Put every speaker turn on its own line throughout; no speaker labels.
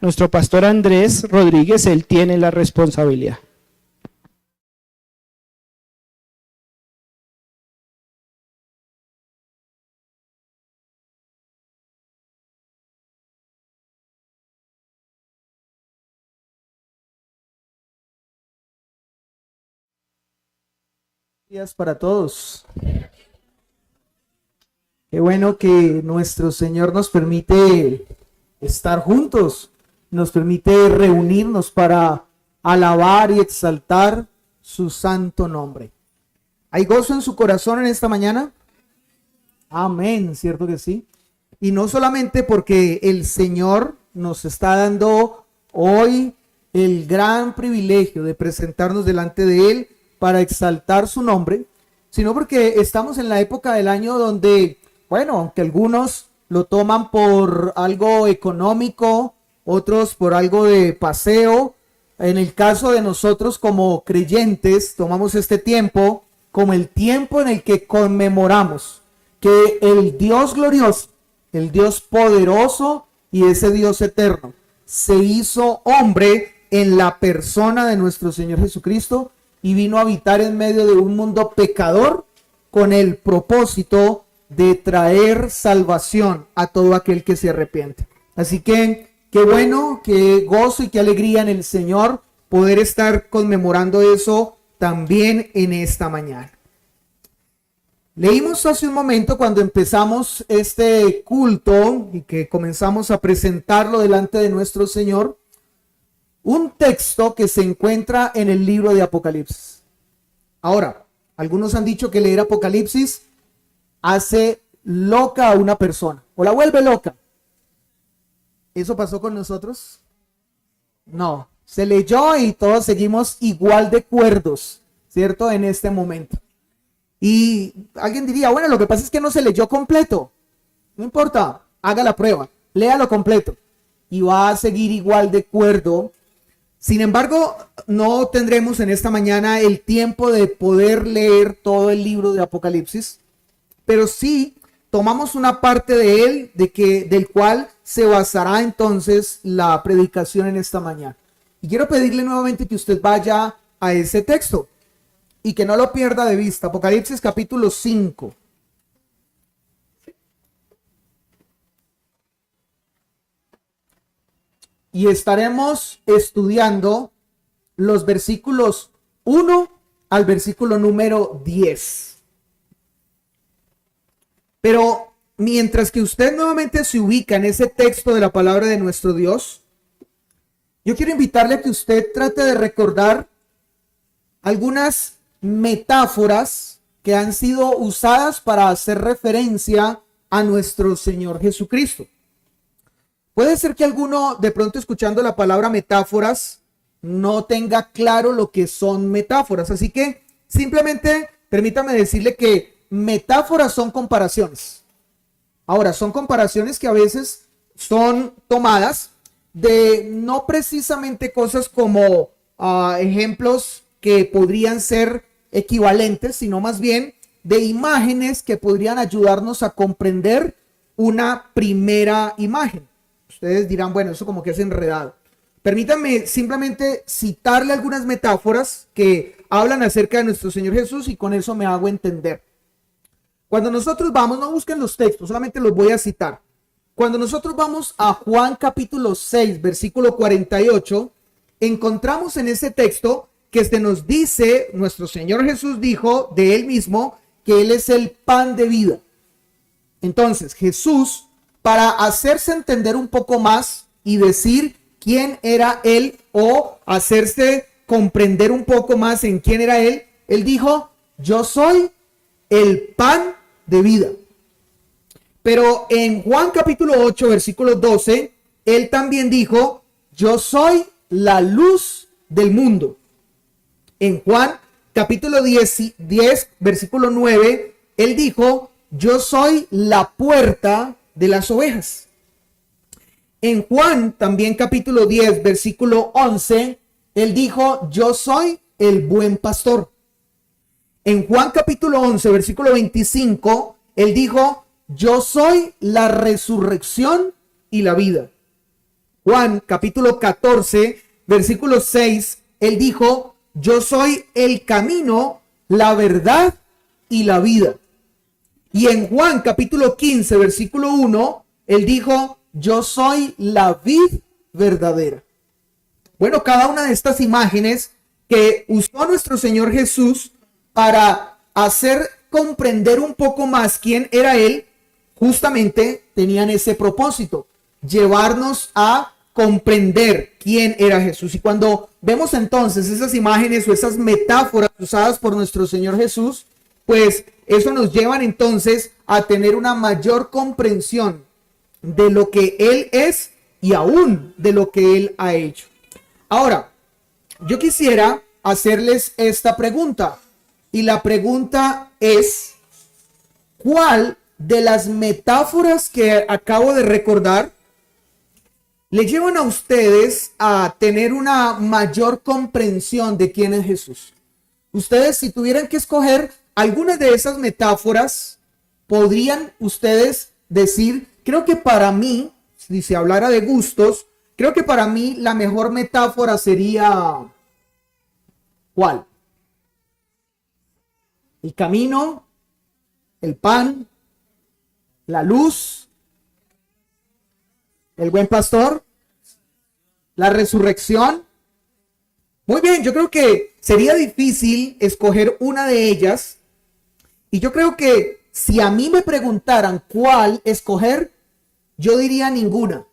Nuestro pastor Andrés Rodríguez, él tiene la responsabilidad.
Días para todos. Qué bueno que nuestro Señor nos permite estar juntos, nos permite reunirnos para alabar y exaltar su santo nombre. ¿Hay gozo en su corazón en esta mañana? Amén, ¿cierto que sí? Y no solamente porque el Señor nos está dando hoy el gran privilegio de presentarnos delante de Él para exaltar su nombre, sino porque estamos en la época del año donde, bueno, aunque algunos lo toman por algo económico, otros por algo de paseo, en el caso de nosotros como creyentes, tomamos este tiempo como el tiempo en el que conmemoramos que el Dios glorioso, el Dios poderoso y ese Dios eterno se hizo hombre en la persona de nuestro Señor Jesucristo y vino a habitar en medio de un mundo pecador con el propósito de traer salvación a todo aquel que se arrepiente. Así que qué bueno, qué gozo y qué alegría en el Señor poder estar conmemorando eso también en esta mañana. Leímos hace un momento cuando empezamos este culto y que comenzamos a presentarlo delante de nuestro Señor, un texto que se encuentra en el libro de Apocalipsis. Ahora, algunos han dicho que leer Apocalipsis hace loca a una persona o la vuelve loca. ¿Eso pasó con nosotros? No, se leyó y todos seguimos igual de cuerdos, ¿cierto? En este momento. Y alguien diría, bueno, lo que pasa es que no se leyó completo. No importa, haga la prueba, léalo completo y va a seguir igual de cuerdo. Sin embargo, no tendremos en esta mañana el tiempo de poder leer todo el libro de Apocalipsis, pero sí tomamos una parte de él, del cual se basará entonces la predicación en esta mañana. Y quiero pedirle nuevamente que usted vaya a ese texto y que no lo pierda de vista. Apocalipsis capítulo 5. Y estaremos estudiando los versículos 1 al versículo número 10. Pero mientras que usted nuevamente se ubica en ese texto de la palabra de nuestro Dios, yo quiero invitarle a que usted trate de recordar algunas metáforas que han sido usadas para hacer referencia a nuestro Señor Jesucristo. Puede ser que alguno, de pronto escuchando la palabra metáforas, no tenga claro lo que son metáforas. Así que simplemente permítame decirle que metáforas son comparaciones. Ahora, son comparaciones que a veces son tomadas de no precisamente cosas como ejemplos que podrían ser equivalentes, sino más bien de imágenes que podrían ayudarnos a comprender una primera imagen. Ustedes dirán, bueno, eso como que es enredado. Permítanme simplemente citarle algunas metáforas que hablan acerca de nuestro Señor Jesús y con eso me hago entender. Cuando nosotros vamos, no busquen los textos, solamente los voy a citar. Cuando nosotros vamos a Juan capítulo 6, versículo 48, encontramos en ese texto que nos dice, nuestro Señor Jesús dijo de Él mismo que Él es el pan de vida. Entonces, Jesús, para hacerse entender un poco más y decir quién era Él o hacerse comprender un poco más en quién era Él, Él dijo, yo soy el pan de vida. Pero en Juan capítulo 8, versículo 12, Él también dijo, yo soy la luz del mundo. En Juan capítulo 10, versículo 9, Él dijo, yo soy la puerta de las ovejas. En Juan también capítulo 10, versículo 11, Él dijo, yo soy el buen pastor. En Juan capítulo 11, versículo 25, Él dijo, yo soy la resurrección y la vida. Juan capítulo 14, versículo 6, él dijo, yo soy el camino, la verdad y la vida. Y en Juan capítulo 15, versículo 1, él dijo, yo soy la vid verdadera. Bueno, cada una de estas imágenes que usó nuestro Señor Jesús para hacer comprender un poco más quién era Él, justamente tenían ese propósito, llevarnos a comprender quién era Jesús. Y cuando vemos entonces esas imágenes o esas metáforas usadas por nuestro Señor Jesús, pues eso nos lleva entonces a tener una mayor comprensión de lo que Él es y aún de lo que Él ha hecho. Ahora, yo quisiera hacerles esta pregunta. Y la pregunta es, ¿cuál de las metáforas que acabo de recordar le llevan a ustedes a tener una mayor comprensión de quién es Jesús? Ustedes, si tuvieran que escoger algunas de esas metáforas, podrían ustedes decir, creo que para mí, si se hablara de gustos, creo que para mí la mejor metáfora sería, ¿cuál? El camino, el pan, la luz, el buen pastor, la resurrección. Muy bien, yo creo que sería difícil escoger una de ellas. Y yo creo que si a mí me preguntaran cuál escoger, yo diría ninguna.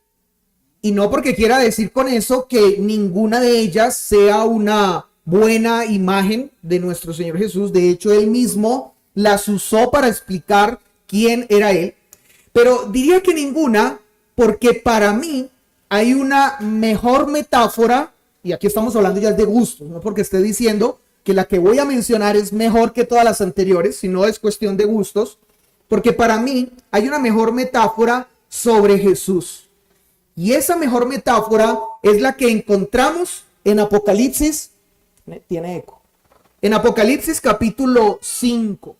Y no porque quiera decir con eso que ninguna de ellas sea una buena imagen de nuestro Señor Jesús. De hecho, Él mismo las usó para explicar quién era Él. Pero diría que ninguna, porque para mí hay una mejor metáfora, y aquí estamos hablando ya de gustos, no porque esté diciendo que la que voy a mencionar es mejor que todas las anteriores, sino es cuestión de gustos, porque para mí hay una mejor metáfora sobre Jesús. Y esa mejor metáfora es la que encontramos en Apocalipsis, tiene eco, en Apocalipsis capítulo 5.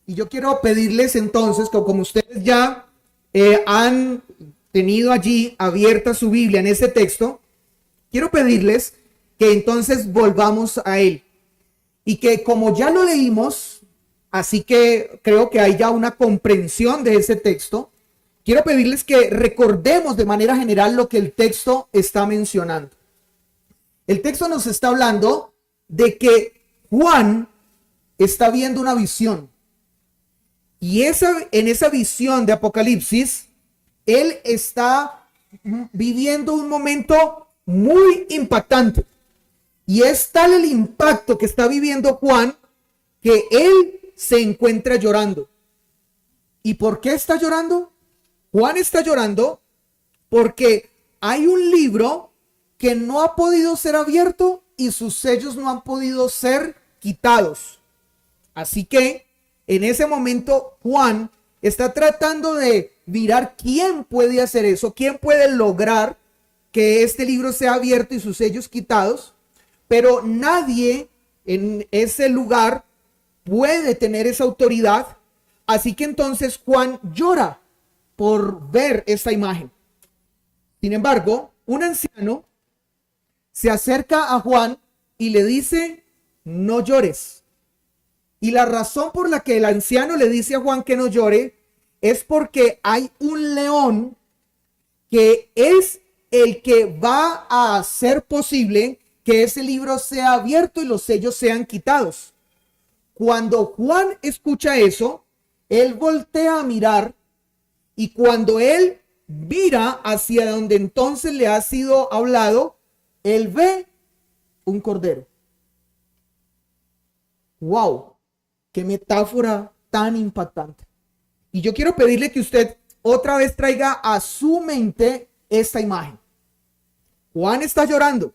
Y yo quiero pedirles entonces que como ustedes ya han tenido allí abierta su Biblia en ese texto, quiero pedirles que entonces volvamos a él. Y que como ya lo leímos, así que creo que hay ya una comprensión de ese texto, quiero pedirles que recordemos de manera general lo que el texto está mencionando. El texto nos está hablando de que Juan está viendo una visión. Y en esa visión de Apocalipsis, él está viviendo un momento muy impactante. Y es tal el impacto que está viviendo Juan que él se encuentra llorando. ¿Y por qué está llorando? Juan está llorando porque hay un libro que no ha podido ser abierto y sus sellos no han podido ser quitados. Así que en ese momento Juan está tratando de mirar quién puede hacer eso, quién puede lograr que este libro sea abierto y sus sellos quitados, pero nadie en ese lugar puede tener esa autoridad. Así que entonces Juan llora por ver esa imagen. Sin embargo, un anciano se acerca a Juan y le dice, no llores. Y la razón por la que el anciano le dice a Juan que no llore es porque hay un león que es el que va a hacer posible que ese libro sea abierto y los sellos sean quitados. Cuando Juan escucha eso, él voltea a mirar y cuando él mira hacia donde entonces le ha sido hablado, él ve un cordero. ¡Wow! ¡Qué metáfora tan impactante! Y yo quiero pedirle que usted otra vez traiga a su mente esta imagen. Juan está llorando.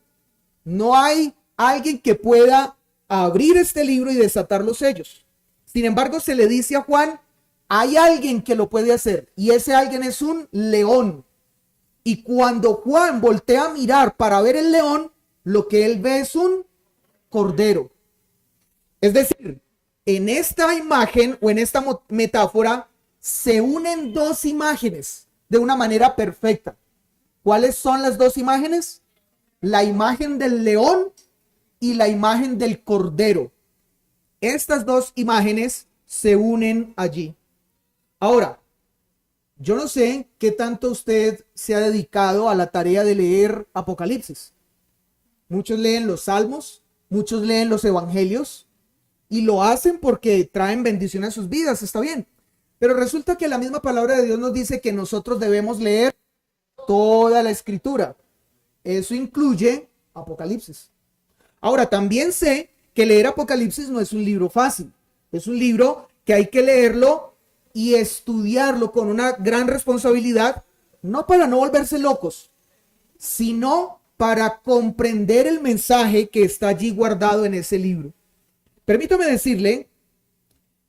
No hay alguien que pueda abrir este libro y desatar los sellos. Sin embargo, se le dice a Juan, hay alguien que lo puede hacer. Y ese alguien es un león. Y cuando Juan voltea a mirar para ver el león, lo que él ve es un cordero. Es decir, en esta imagen o en esta metáfora se unen dos imágenes de una manera perfecta. ¿Cuáles son las dos imágenes? La imagen del león y la imagen del cordero. Estas dos imágenes se unen allí. Ahora, yo no sé qué tanto usted se ha dedicado a la tarea de leer Apocalipsis. Muchos leen los Salmos, muchos leen los Evangelios y lo hacen porque traen bendición a sus vidas, está bien. Pero resulta que la misma palabra de Dios nos dice que nosotros debemos leer toda la Escritura. Eso incluye Apocalipsis. Ahora, también sé que leer Apocalipsis no es un libro fácil. Es un libro que hay que leerlo y estudiarlo con una gran responsabilidad, no para no volverse locos, sino para comprender el mensaje que está allí guardado en ese libro. Permítame decirle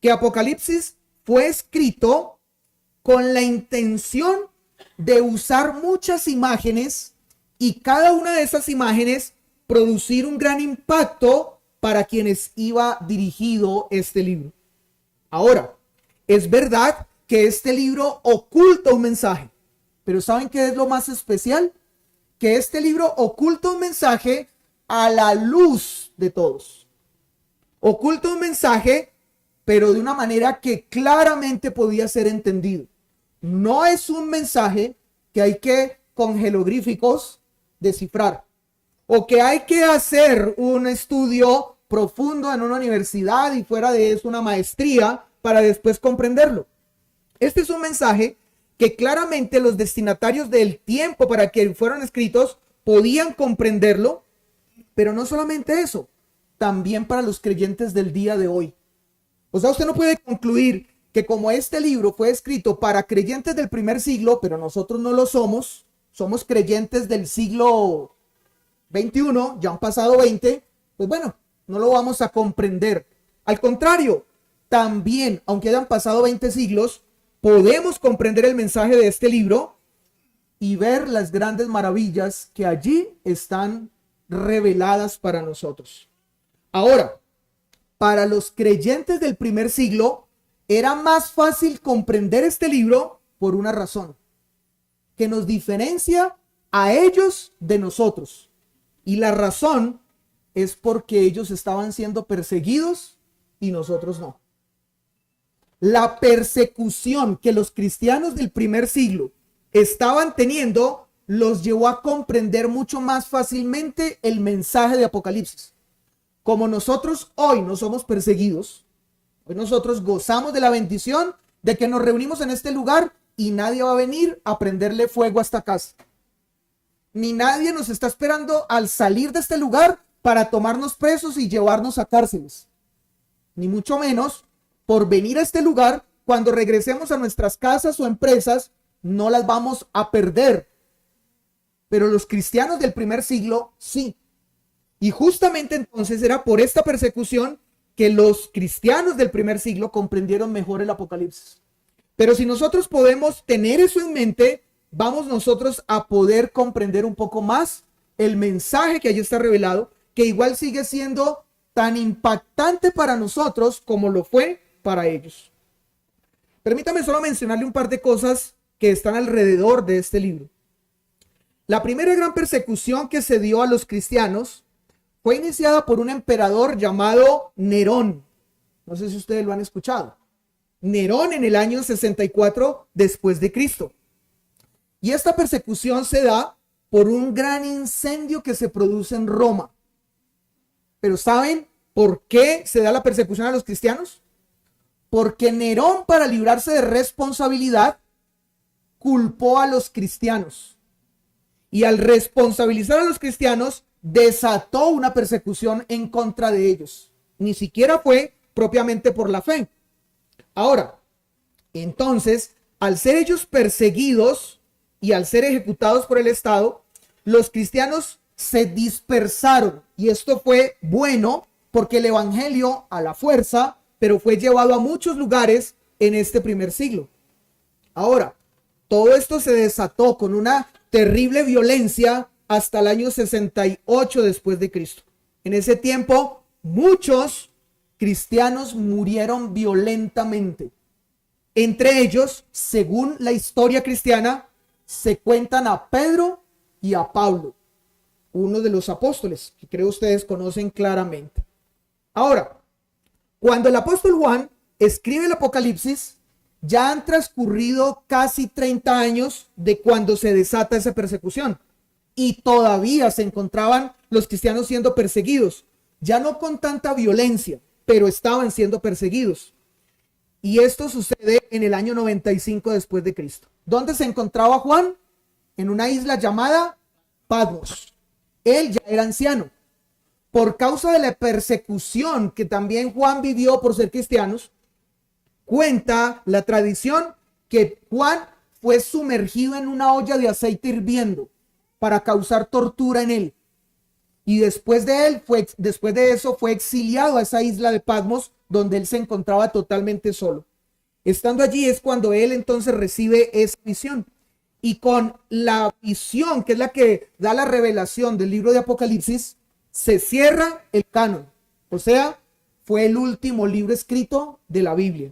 que Apocalipsis fue escrito con la intención de usar muchas imágenes y cada una de esas imágenes producir un gran impacto para quienes iba dirigido este libro. Ahora, es verdad que este libro oculta un mensaje, pero ¿saben qué es lo más especial? Que este libro oculta un mensaje a la luz de todos. Oculta un mensaje, pero de una manera que claramente podía ser entendido. No es un mensaje que hay que, con jeroglíficos, descifrar, o que hay que hacer un estudio profundo en una universidad y fuera de eso una maestría para después comprenderlo. Este es un mensaje que claramente los destinatarios del tiempo para que fueron escritos podían comprenderlo, pero no solamente eso, también para los creyentes del día de hoy. O sea, usted no puede concluir que como este libro fue escrito para creyentes del primer siglo, pero nosotros no lo somos, somos creyentes del siglo XXI, ya han pasado 20, pues bueno, no lo vamos a comprender. Al contrario, también, aunque hayan pasado 20 siglos, podemos comprender el mensaje de este libro y ver las grandes maravillas que allí están reveladas para nosotros. Ahora, para los creyentes del primer siglo, era más fácil comprender este libro por una razón, que nos diferencia a ellos de nosotros. Y la razón es porque ellos estaban siendo perseguidos y nosotros no. La persecución que los cristianos del primer siglo estaban teniendo los llevó a comprender mucho más fácilmente el mensaje de Apocalipsis. Como nosotros hoy no somos perseguidos, hoy nosotros gozamos de la bendición de que nos reunimos en este lugar y nadie va a venir a prenderle fuego a esta casa. Ni nadie nos está esperando al salir de este lugar para tomarnos presos y llevarnos a cárceles. Ni mucho menos por venir a este lugar, cuando regresemos a nuestras casas o empresas, no las vamos a perder. Pero los cristianos del primer siglo, sí. Y justamente entonces era por esta persecución que los cristianos del primer siglo comprendieron mejor el Apocalipsis. Pero si nosotros podemos tener eso en mente, vamos nosotros a poder comprender un poco más el mensaje que allí está revelado, que igual sigue siendo tan impactante para nosotros como lo fue para ellos. Permítame solo mencionarle un par de cosas que están alrededor de este libro. La primera gran persecución que se dio a los cristianos fue iniciada por un emperador llamado Nerón. No sé si ustedes lo han escuchado. Nerón en el año 64 después de Cristo. Y esta persecución se da por un gran incendio que se produce en Roma. Pero ¿saben por qué se da la persecución a los cristianos? Porque Nerón, para librarse de responsabilidad, culpó a los cristianos. Y al responsabilizar a los cristianos, desató una persecución en contra de ellos. Ni siquiera fue propiamente por la fe. Ahora, entonces, al ser ellos perseguidos y al ser ejecutados por el Estado, los cristianos se dispersaron. Y esto fue bueno porque el evangelio a la fuerza, pero fue llevado a muchos lugares en este primer siglo. Ahora, todo esto se desató con una terrible violencia hasta el año 68 después de Cristo. En ese tiempo, muchos cristianos murieron violentamente. Entre ellos, según la historia cristiana, se cuentan a Pedro y a Pablo, uno de los apóstoles, que creo ustedes conocen claramente. Ahora, cuando el apóstol Juan escribe el Apocalipsis, ya han transcurrido casi 30 años de cuando se desata esa persecución. Y todavía se encontraban los cristianos siendo perseguidos, ya no con tanta violencia, pero estaban siendo perseguidos. Y esto sucede en el año 95 después de Cristo. ¿Dónde se encontraba Juan? En una isla llamada Patmos. Él ya era anciano. Por causa de la persecución que también Juan vivió por ser cristianos, cuenta la tradición que Juan fue sumergido en una olla de aceite hirviendo para causar tortura en él. Y después de eso fue exiliado a esa isla de Patmos, donde él se encontraba totalmente solo. Estando allí es cuando él entonces recibe esa visión. Y con la visión, que es la que da la revelación del libro de Apocalipsis, se cierra el canon. O sea, fue el último libro escrito de la Biblia.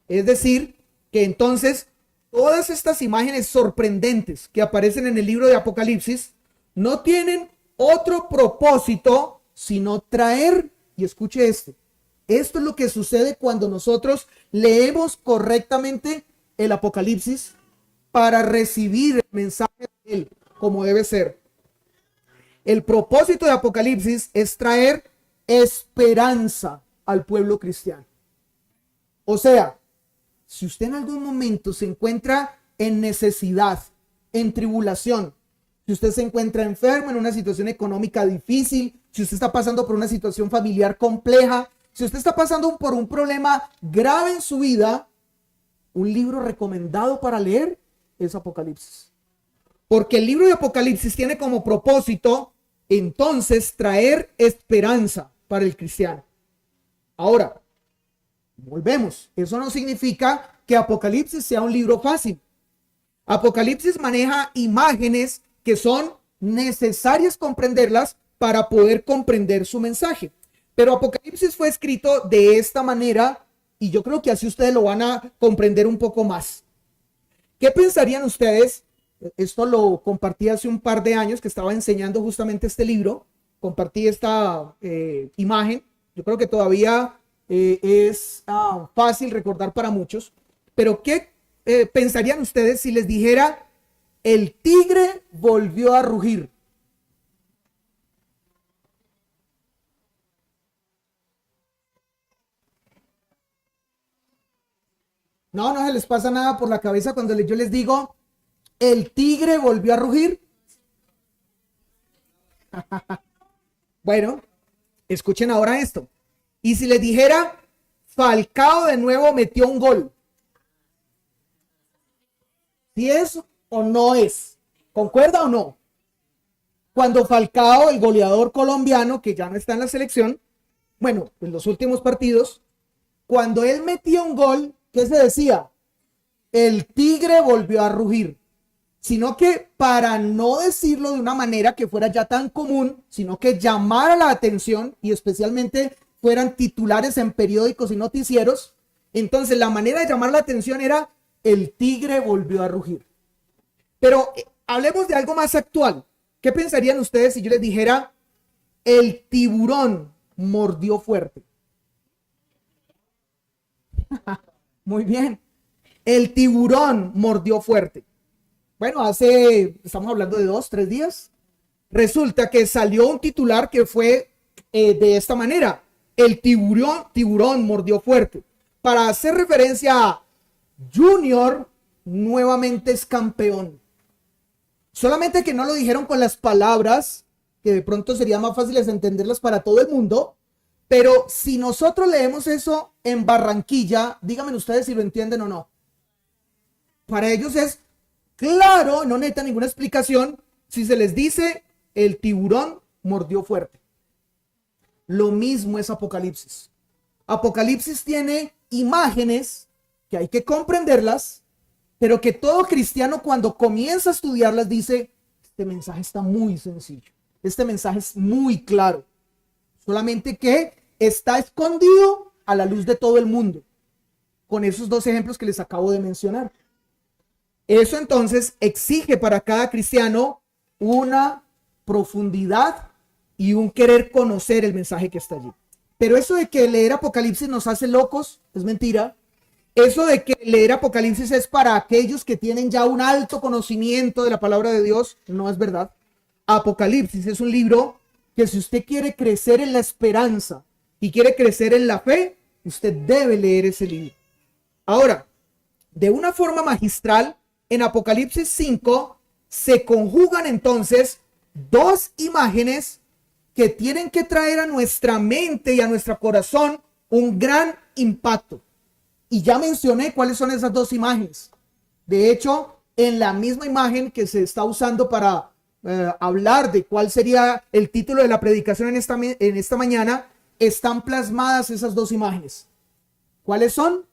Es decir, que entonces todas estas imágenes sorprendentes que aparecen en el libro de Apocalipsis no tienen otro propósito sino traer, y escuche esto es lo que sucede cuando nosotros leemos correctamente el Apocalipsis para recibir el mensaje de él como debe ser. El propósito de Apocalipsis es traer esperanza al pueblo cristiano. O sea, si usted en algún momento se encuentra en necesidad, en tribulación, si usted se encuentra enfermo, en una situación económica difícil, si usted está pasando por una situación familiar compleja, si usted está pasando por un problema grave en su vida, un libro recomendado para leer es Apocalipsis. Porque el libro de Apocalipsis tiene como propósito entonces traer esperanza para el cristiano. Ahora, volvemos. Eso no significa que Apocalipsis sea un libro fácil. Apocalipsis maneja imágenes que son necesarias comprenderlas para poder comprender su mensaje. Pero Apocalipsis fue escrito de esta manera y yo creo que así ustedes lo van a comprender un poco más. ¿Qué pensarían ustedes? Esto lo compartí hace un par de años que estaba enseñando justamente este libro. Compartí esta imagen. Yo creo que todavía es fácil recordar para muchos. Pero ¿qué pensarían ustedes si les dijera el tigre volvió a rugir? No, no se les pasa nada por la cabeza cuando yo les digo el tigre volvió a rugir. Bueno, escuchen ahora esto. Y si les dijera Falcao de nuevo metió un gol. ¿Sí es o no es? ¿Concuerda o no? Cuando Falcao, el goleador colombiano, que ya no está en la selección, bueno, en los últimos partidos, cuando él metía un gol, ¿qué se decía? El tigre volvió a rugir. Sino que para no decirlo de una manera que fuera ya tan común, sino que llamara la atención y especialmente fueran titulares en periódicos y noticieros, entonces la manera de llamar la atención era el tigre volvió a rugir. Pero hablemos de algo más actual. ¿Qué pensarían ustedes si yo les dijera el tiburón mordió fuerte? Muy bien. El tiburón mordió fuerte. Bueno, estamos hablando de 2-3 días. Resulta que salió un titular que fue de esta manera. El tiburón mordió fuerte. Para hacer referencia a Junior nuevamente es campeón. Solamente que no lo dijeron con las palabras, que de pronto serían más fáciles de entenderlas para todo el mundo. Pero si nosotros leemos eso en Barranquilla, díganme ustedes si lo entienden o no. Para ellos es claro, no necesita ninguna explicación si se les dice el tiburón mordió fuerte. Lo mismo es Apocalipsis. Apocalipsis tiene imágenes que hay que comprenderlas, pero que todo cristiano cuando comienza a estudiarlas dice, este mensaje está muy sencillo, este mensaje es muy claro, solamente que está escondido a la luz de todo el mundo, con esos dos ejemplos que les acabo de mencionar. Eso entonces exige para cada cristiano una profundidad y un querer conocer el mensaje que está allí. Pero eso de que leer Apocalipsis nos hace locos es mentira. Eso de que leer Apocalipsis es para aquellos que tienen ya un alto conocimiento de la palabra de Dios no es verdad. Apocalipsis es un libro que si usted quiere crecer en la esperanza y quiere crecer en la fe, usted debe leer ese libro. Ahora, de una forma magistral, en Apocalipsis 5 se conjugan entonces dos imágenes que tienen que traer a nuestra mente y a nuestro corazón un gran impacto. Y ya mencioné cuáles son esas dos imágenes. De hecho, en la misma imagen que se está usando para hablar de cuál sería el título de la predicación en esta mañana, están plasmadas esas dos imágenes. ¿Cuáles son?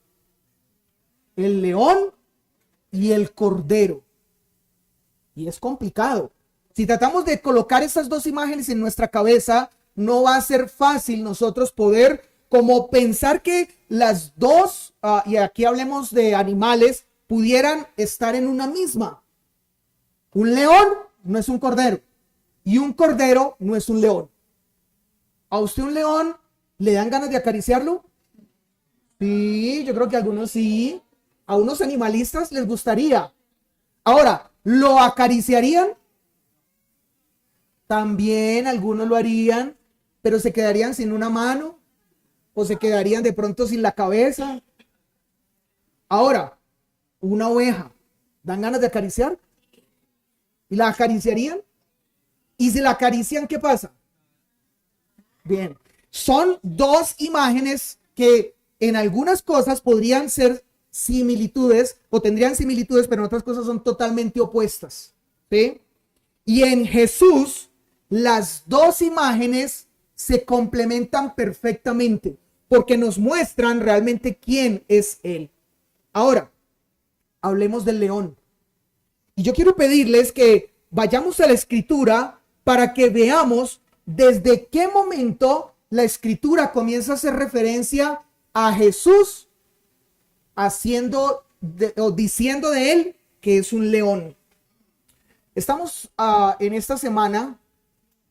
El león y el cordero. Y es complicado. Si tratamos de colocar esas dos imágenes en nuestra cabeza, no va a ser fácil nosotros poder como pensar que las dos, y aquí hablemos de animales, pudieran estar en una misma. Un león no es un cordero y un cordero no es un león. ¿A usted un león le dan ganas de acariciarlo? Sí, yo creo que a algunos sí. A unos animalistas les gustaría. Ahora, ¿lo acariciarían? También algunos lo harían, pero se quedarían sin una mano o se quedarían de pronto sin la cabeza. Ahora, una oveja, ¿dan ganas de acariciar? ¿Y la acariciarían? Y si la acarician, ¿qué pasa? Bien, son dos imágenes que en algunas cosas podrían ser similitudes o tendrían similitudes, pero en otras cosas son totalmente opuestas. ¿Sí? Y en Jesús, las dos imágenes se complementan perfectamente porque nos muestran realmente quién es Él. Ahora, hablemos del león. Y yo quiero pedirles que vayamos a la Escritura para que veamos desde qué momento la Escritura comienza a hacer referencia a Jesús o diciendo de Él que es un león. Estamos en esta semana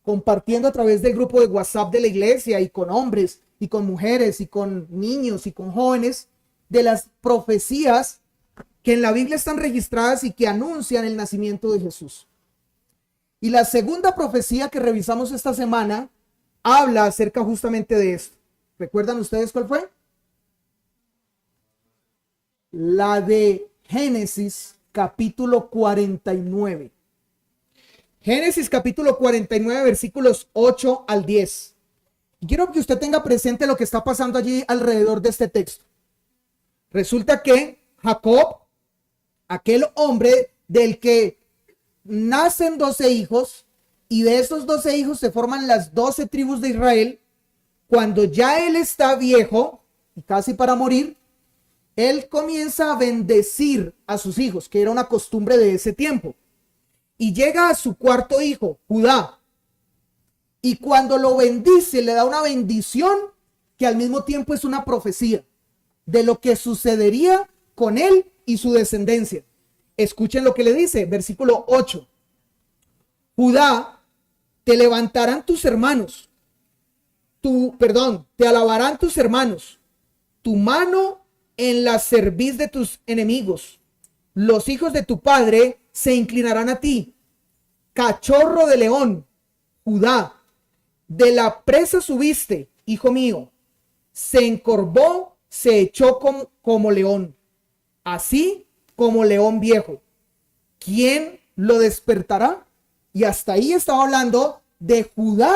compartiendo a través del grupo de WhatsApp de la iglesia y con hombres y con mujeres y con niños y con jóvenes de las profecías que en la Biblia están registradas y que anuncian el nacimiento de Jesús. Y la segunda profecía que revisamos esta semana habla acerca justamente de esto. ¿Recuerdan ustedes cuál fue? La de Génesis capítulo 49. Génesis capítulo 49 versículos 8 al 10. Y quiero que usted tenga presente lo que está pasando allí alrededor de este texto. Resulta que Jacob, aquel hombre del que nacen 12 hijos, y de esos 12 hijos se forman las 12 tribus de Israel, cuando ya él está viejo y casi para morir, él comienza a bendecir a sus hijos, que era una costumbre de ese tiempo. Y llega a su cuarto hijo, Judá. Y cuando lo bendice, le da una bendición que al mismo tiempo es una profecía de lo que sucedería con él y su descendencia. Escuchen lo que le dice, versículo 8. Judá, te levantarán tus hermanos. Te alabarán tus hermanos. Tu mano en la cerviz de tus enemigos. Los hijos de tu padre se inclinarán a ti. Cachorro de león, Judá, de la presa subiste, hijo mío. Se encorvó, se echó como león, así como león viejo. ¿Quién lo despertará? Y hasta ahí estaba hablando de Judá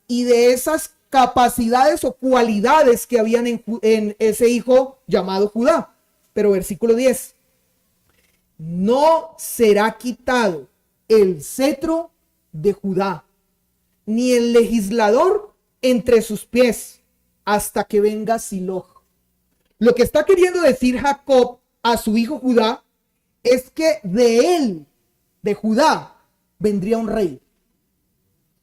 y de esas capacidades o cualidades que habían en ese hijo llamado Judá. Pero versículo 10. No será quitado el cetro de Judá, ni el legislador entre sus pies, hasta que venga Silo. Lo que está queriendo decir Jacob a su hijo Judá es que de él, de Judá, vendría un rey.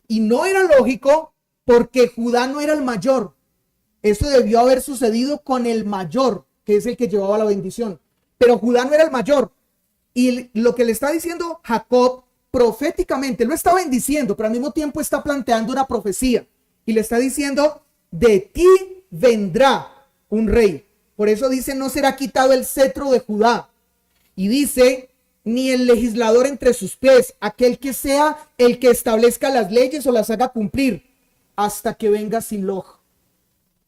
Y no era lógico porque Judá no era el mayor. Eso debió haber sucedido con el mayor, que es el que llevaba la bendición. Pero Judá no era el mayor. Y lo que le está diciendo Jacob proféticamente, lo está bendiciendo, pero al mismo tiempo está planteando una profecía. Y le está diciendo, de ti vendrá un rey. Por eso dice, no será quitado el cetro de Judá. Y dice, ni el legislador entre sus pies, aquel que sea el que establezca las leyes o las haga cumplir, hasta que venga Siloj.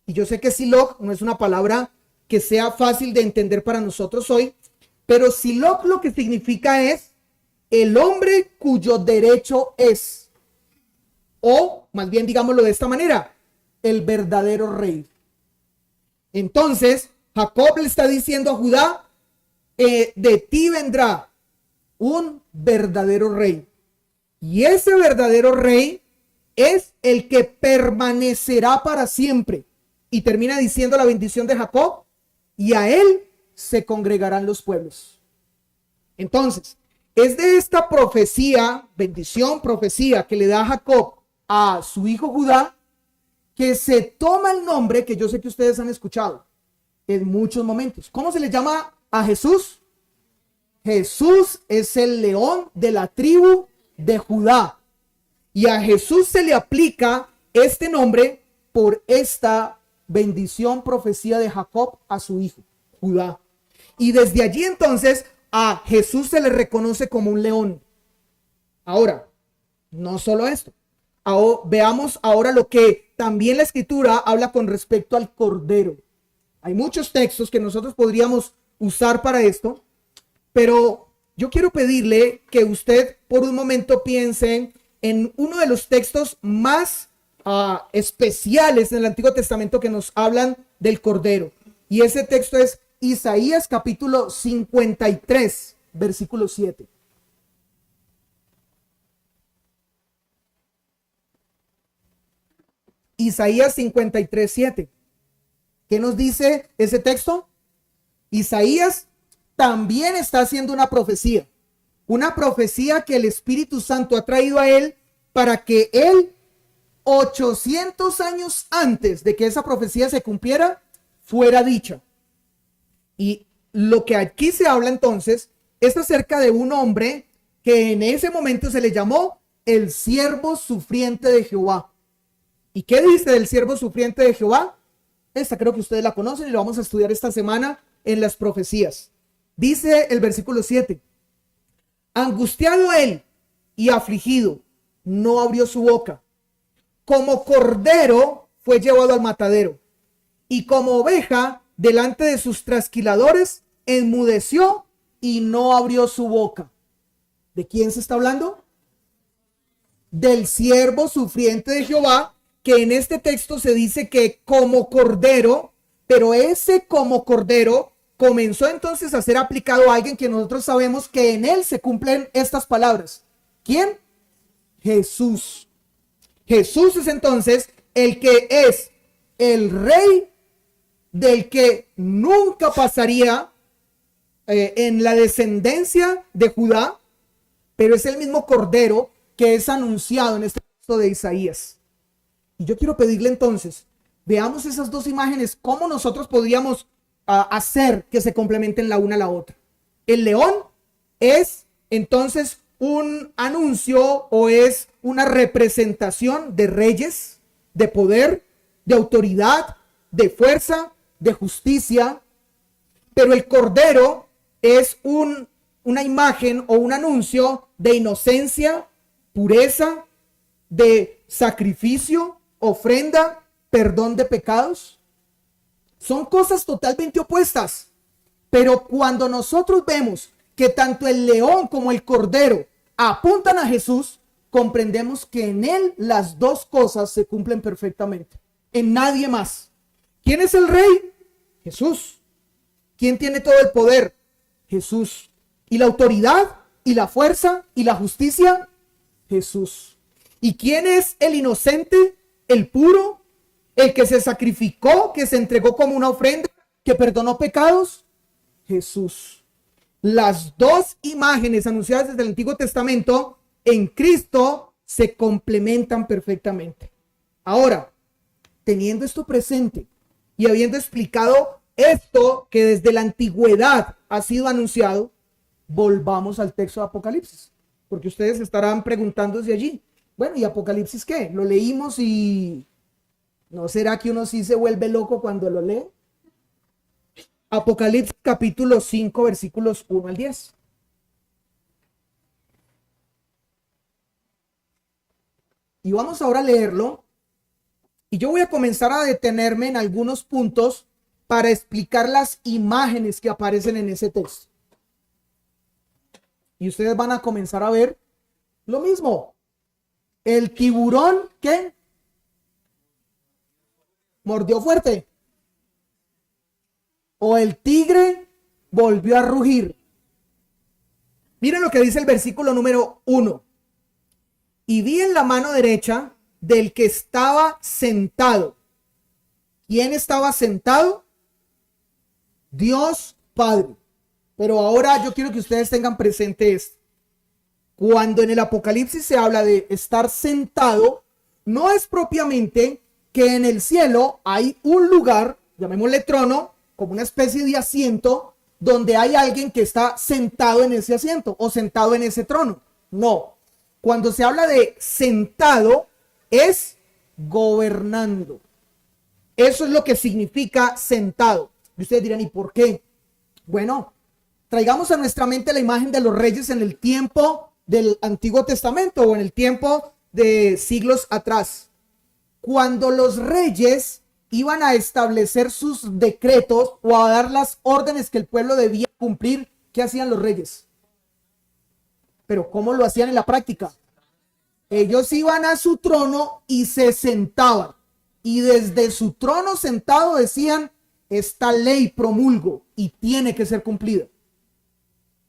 Y yo sé que Siloj no es una palabra que sea fácil de entender para nosotros hoy, pero Siloj lo que significa es el hombre cuyo derecho es, o más bien digámoslo de esta manera, el verdadero rey. Entonces, Jacob le está diciendo a Judá, de ti vendrá un verdadero rey. Y ese verdadero rey es el que permanecerá para siempre. Y termina diciendo la bendición de Jacob, y a él se congregarán los pueblos. Entonces, es de esta profecía, bendición, profecía que le da Jacob a su hijo Judá, que se toma el nombre que yo sé que ustedes han escuchado en muchos momentos. ¿Cómo se le llama a Jesús? Jesús es el león de la tribu de Judá. Y a Jesús se le aplica este nombre por esta bendición, profecía de Jacob a su hijo, Judá. Y desde allí entonces a Jesús se le reconoce como un león. Ahora, no solo esto. Veamos ahora lo que también la escritura habla con respecto al cordero. Hay muchos textos que nosotros podríamos usar para esto, pero yo quiero pedirle que usted por un momento piense en uno de los textos más especiales en el Antiguo Testamento que nos hablan del cordero. Y ese texto es Isaías capítulo 53, versículo 7. Isaías 53, 7. ¿Qué nos dice ese texto? Isaías también está haciendo una profecía que el Espíritu Santo ha traído a él para que él, 800 años antes de que esa profecía se cumpliera, fuera dicha. Y lo que aquí se habla entonces es acerca de un hombre que en ese momento se le llamó el siervo sufriente de Jehová. ¿Y qué dice del siervo sufriente de Jehová? Esta creo que ustedes la conocen y lo vamos a estudiar esta semana en las profecías. Dice el versículo 7. Angustiado él y afligido, no abrió su boca. Como cordero fue llevado al matadero. Y como oveja delante de sus trasquiladores, enmudeció y no abrió su boca. ¿De quién se está hablando? Del siervo sufriente de Jehová, que en este texto se dice que como cordero, pero ese como cordero comenzó entonces a ser aplicado a alguien que nosotros sabemos que en él se cumplen estas palabras. ¿Quién? Jesús. Jesús es entonces el que es el rey del que nunca pasaría en la descendencia de Judá, pero es el mismo cordero que es anunciado en este texto de Isaías. Y yo quiero pedirle entonces, veamos esas dos imágenes, cómo nosotros podríamos hacer que se complementen la una a la otra. El león es entonces un anuncio o es una representación de reyes, de poder, de autoridad, de fuerza, de justicia. Pero el cordero es una imagen o un anuncio de inocencia, pureza, de sacrificio, ofrenda, perdón de pecados. Son cosas totalmente opuestas. Pero cuando nosotros vemos que tanto el león como el cordero apuntan a Jesús, comprendemos que en él las dos cosas se cumplen perfectamente. En nadie más. ¿Quién es el rey? Jesús. ¿Quién tiene todo el poder? Jesús. ¿Y la autoridad? ¿Y la fuerza? ¿Y la justicia? Jesús. ¿Y quién es el inocente? ¿El puro? ¿El que se sacrificó? ¿Que se entregó como una ofrenda? ¿Que perdonó pecados? Jesús. Las dos imágenes anunciadas desde el Antiguo Testamento en Cristo se complementan perfectamente. Ahora, teniendo esto presente y habiendo explicado esto que desde la antigüedad ha sido anunciado, volvamos al texto de Apocalipsis, porque ustedes estarán preguntándose allí, bueno, ¿y Apocalipsis qué? Lo leímos y ¿no será que uno sí se vuelve loco cuando lo lee? Apocalipsis capítulo 5, versículos 1 al 10. Y vamos ahora a leerlo. Y yo voy a comenzar a detenerme en algunos puntos para explicar las imágenes que aparecen en ese texto. Y ustedes van a comenzar a ver lo mismo. El tiburón, ¿qué? Mordió fuerte. O el tigre volvió a rugir. Miren lo que dice el versículo número 1. Y vi en la mano derecha del que estaba sentado. ¿Quién estaba sentado? Dios Padre. Pero ahora yo quiero que ustedes tengan presente esto. Cuando en el Apocalipsis se habla de estar sentado, no es propiamente que en el cielo hay un lugar, llamémosle trono, como una especie de asiento, donde hay alguien que está sentado en ese asiento o sentado en ese trono. No. Cuando se habla de sentado, es gobernando. Eso es lo que significa sentado. Y ustedes dirán, ¿y por qué? Bueno, traigamos a nuestra mente la imagen de los reyes en el tiempo del Antiguo Testamento o en el tiempo de siglos atrás. Cuando los reyes iban a establecer sus decretos o a dar las órdenes que el pueblo debía cumplir, ¿qué hacían los reyes? Pero ¿cómo lo hacían en la práctica? Ellos iban a su trono y se sentaban. Y desde su trono sentado decían, esta ley promulgo y tiene que ser cumplida.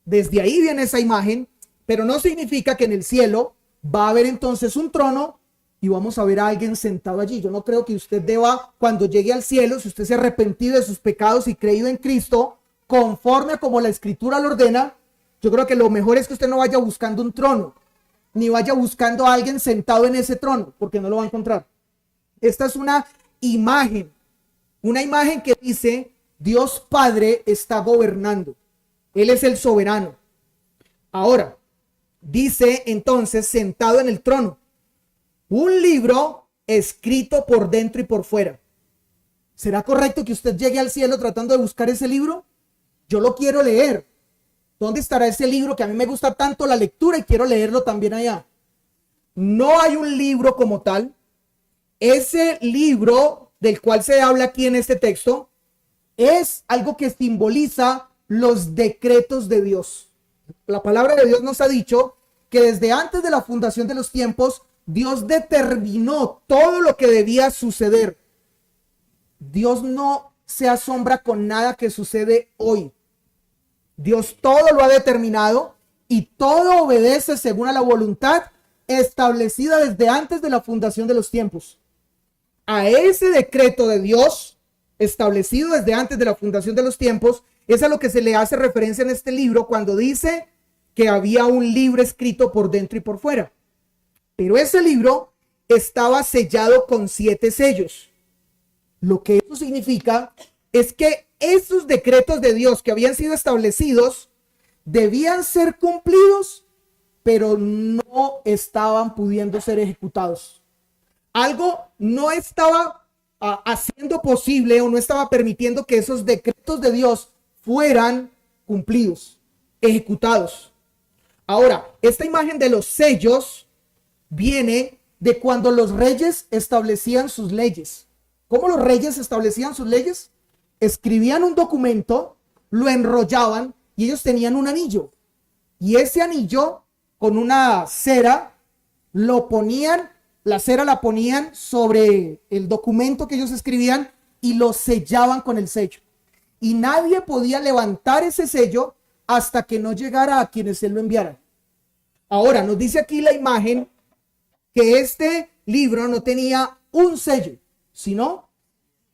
Desde ahí viene esa imagen, pero no significa que en el cielo va a haber entonces un trono y vamos a ver a alguien sentado allí. Yo no creo que usted deba, cuando llegue al cielo, si usted se ha arrepentido de sus pecados y creído en Cristo, conforme a como la Escritura lo ordena, yo creo que lo mejor es que usted no vaya buscando un trono, ni vaya buscando a alguien sentado en ese trono, porque no lo va a encontrar. Esta es una imagen que dice, Dios Padre está gobernando. Él es el soberano. Ahora, dice entonces, sentado en el trono, un libro escrito por dentro y por fuera. ¿Será correcto que usted llegue al cielo tratando de buscar ese libro? Yo lo quiero leer. ¿Dónde estará ese libro que a mí me gusta tanto la lectura y quiero leerlo también allá? No hay un libro como tal. Ese libro del cual se habla aquí en este texto es algo que simboliza los decretos de Dios. La palabra de Dios nos ha dicho que desde antes de la fundación de los tiempos, Dios determinó todo lo que debía suceder. Dios no se asombra con nada que sucede hoy. Dios todo lo ha determinado y todo obedece según a la voluntad establecida desde antes de la fundación de los tiempos. A ese decreto de Dios establecido desde antes de la fundación de los tiempos es a lo que se le hace referencia en este libro cuando dice que había un libro escrito por dentro y por fuera. Pero ese libro estaba sellado con 7 sellos. Lo que eso significa es que esos decretos de Dios que habían sido establecidos debían ser cumplidos, pero no estaban pudiendo ser ejecutados. Algo no estaba haciendo posible o no estaba permitiendo que esos decretos de Dios fueran cumplidos, ejecutados. Ahora, esta imagen de los sellos viene de cuando los reyes establecían sus leyes. ¿Cómo los reyes establecían sus leyes? Escribían un documento, lo enrollaban y ellos tenían un anillo. Y ese anillo con una cera lo ponían, la cera la ponían sobre el documento que ellos escribían y lo sellaban con el sello. Y nadie podía levantar ese sello hasta que no llegara a quienes él lo enviaran. Ahora, nos dice aquí la imagen que este libro no tenía un sello, sino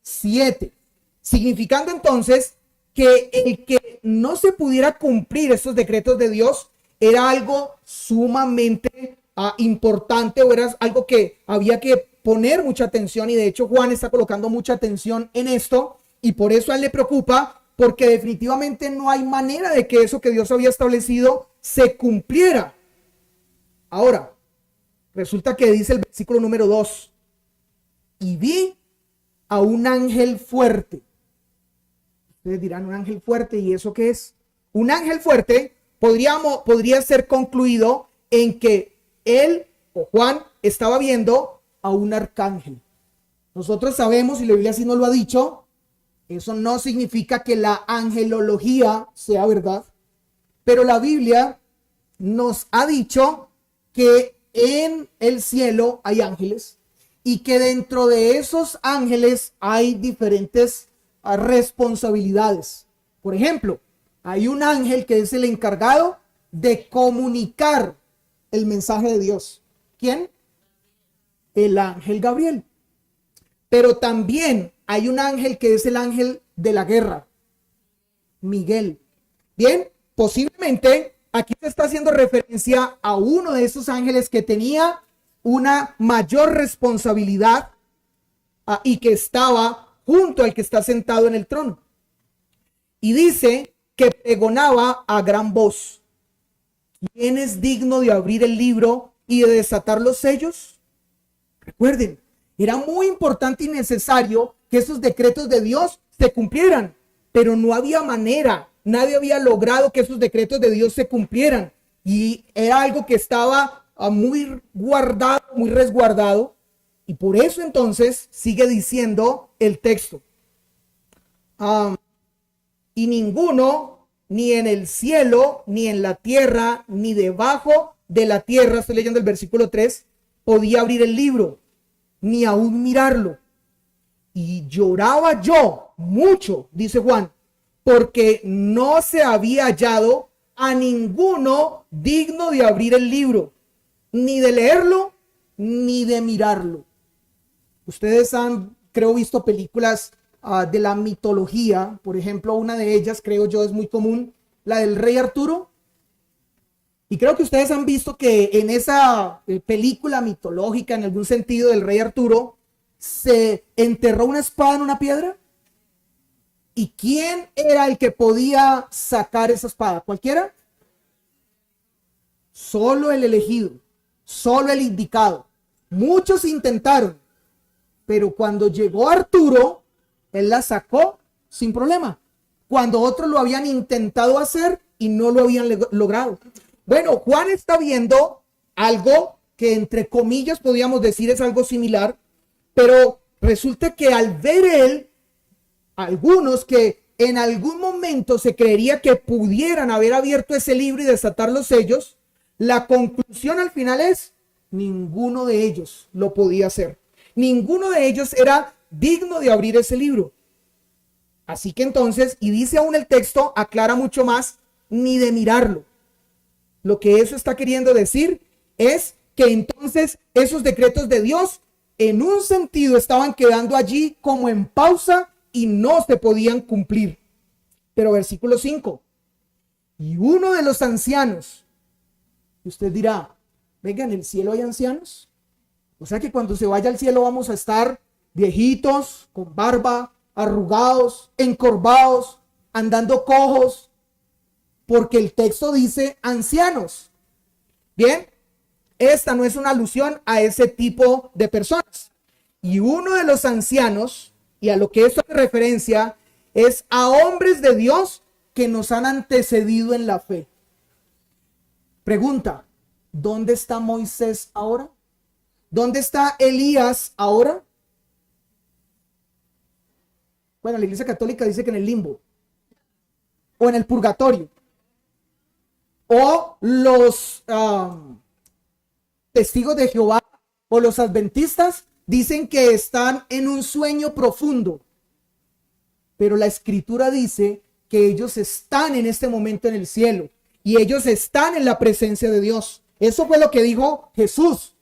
7. Significando entonces que el que no se pudiera cumplir estos decretos de Dios era algo sumamente importante o era algo que había que poner mucha atención, y de hecho Juan está colocando mucha atención en esto y por eso a él le preocupa porque definitivamente no hay manera de que eso que Dios había establecido se cumpliera. Ahora, resulta que dice el versículo número 2, y vi a un ángel fuerte. Ustedes dirán, ¿un ángel fuerte? ¿Y eso qué es? Un ángel fuerte podría ser concluido en que él o Juan estaba viendo a un arcángel. Nosotros sabemos, y la Biblia así nos lo ha dicho, eso no significa que la angelología sea verdad, pero la Biblia nos ha dicho que en el cielo hay ángeles y que dentro de esos ángeles hay diferentes responsabilidades. Por ejemplo, hay un ángel que es el encargado de comunicar el mensaje de Dios. ¿Quién? El ángel Gabriel. Pero también hay un ángel que es el ángel de la guerra, Miguel. Bien, posiblemente aquí se está haciendo referencia a uno de esos ángeles que tenía una mayor responsabilidad y que estaba junto al que está sentado en el trono. Y dice que pregonaba a gran voz: ¿quién es digno de abrir el libro y de desatar los sellos? Recuerden, era muy importante y necesario que esos decretos de Dios se cumplieran, pero no había manera, nadie había logrado que esos decretos de Dios se cumplieran, y era algo que estaba muy guardado, muy resguardado, y por eso entonces sigue diciendo el texto. Y ninguno, ni en el cielo, ni en la tierra, ni debajo de la tierra, estoy leyendo el versículo 3, podía abrir el libro, ni aún mirarlo. Y lloraba yo mucho, dice Juan, porque no se había hallado a ninguno digno de abrir el libro, ni de leerlo, ni de mirarlo. Ustedes han, creo, visto películas de la mitología. Por ejemplo, una de ellas, creo yo, es muy común, la del Rey Arturo. Y creo que ustedes han visto que en esa película mitológica, en algún sentido, del Rey Arturo, se enterró una espada en una piedra. ¿Y quién era el que podía sacar esa espada? ¿Cualquiera? Solo el elegido, solo el indicado. Muchos intentaron, pero cuando llegó Arturo, él la sacó sin problema, cuando otros lo habían intentado hacer y no lo habían logrado. Bueno, Juan está viendo algo que entre comillas podríamos decir es algo similar, pero resulta que al ver él, algunos que en algún momento se creería que pudieran haber abierto ese libro y desatar los sellos, la conclusión al final es: ninguno de ellos lo podía hacer. Ninguno de ellos era digno de abrir ese libro. Así que entonces, y dice aún el texto, aclara mucho más, ni de mirarlo. Lo que eso está queriendo decir es que entonces esos decretos de Dios en un sentido estaban quedando allí como en pausa y no se podían cumplir. Pero versículo 5. Y uno de los ancianos, usted dirá, venga, ¿en el cielo hay ancianos? O sea que cuando se vaya al cielo vamos a estar viejitos, con barba, arrugados, encorvados, andando cojos, porque el texto dice ancianos. Bien, esta no es una alusión a ese tipo de personas. Y uno de los ancianos, y a lo que esto hace referencia, es a hombres de Dios que nos han antecedido en la fe. Pregunta, ¿dónde está Moisés ahora? ¿Dónde está Elías ahora? Bueno, la Iglesia Católica dice que en el limbo, o en el purgatorio, o los testigos de Jehová o los adventistas dicen que están en un sueño profundo, pero la Escritura dice que ellos están en este momento en el cielo y ellos están en la presencia de Dios. Eso fue lo que dijo Jesús.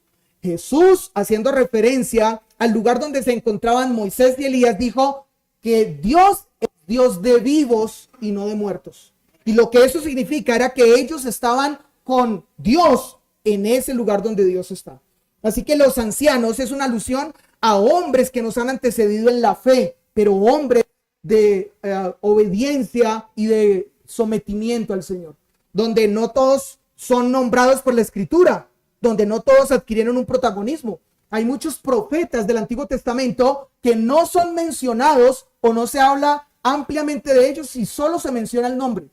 Jesús, haciendo referencia al lugar donde se encontraban Moisés y Elías, dijo que Dios es Dios de vivos y no de muertos. Y lo que eso significa era que ellos estaban con Dios en ese lugar donde Dios está. Así que los ancianos es una alusión a hombres que nos han antecedido en la fe, pero hombres de obediencia y de sometimiento al Señor, donde no todos son nombrados por la Escritura, donde no todos adquirieron un protagonismo. Hay muchos profetas del Antiguo Testamento que no son mencionados o no se habla ampliamente de ellos y solo se menciona el nombre.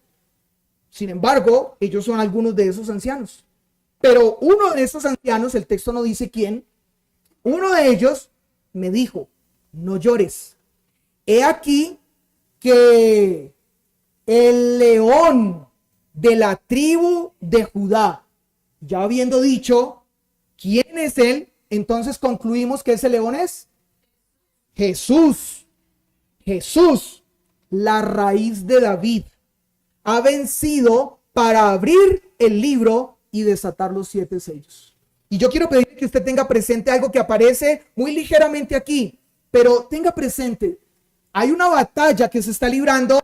Sin embargo, ellos son algunos de esos ancianos. Pero uno de esos ancianos, el texto no dice quién, uno de ellos me dijo: no llores. He aquí que el león de la tribu de Judá, ya habiendo dicho quién es él, entonces concluimos que ese león es Jesús. Jesús, la raíz de David, ha vencido para abrir el libro y desatar los 7 sellos. Y yo quiero pedir que usted tenga presente algo que aparece muy ligeramente aquí, pero tenga presente, hay una batalla que se está librando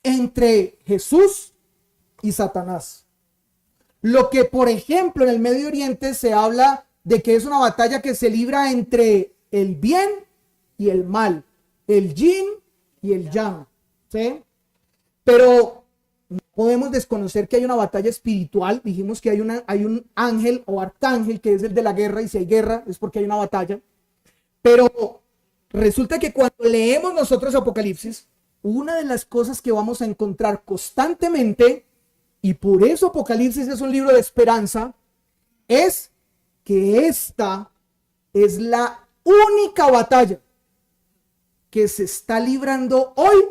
entre Jesús y Satanás. Lo que, por ejemplo, en el Medio Oriente se habla de que es una batalla que se libra entre el bien y el mal, el yin y el yang, ¿sí? Pero no podemos desconocer que hay una batalla espiritual. Dijimos que hay un ángel o arcángel que es el de la guerra, y si hay guerra es porque hay una batalla. Pero resulta que cuando leemos nosotros Apocalipsis, una de las cosas que vamos a encontrar constantemente, y por eso Apocalipsis es un libro de esperanza, es que esta es la única batalla que se está librando hoy,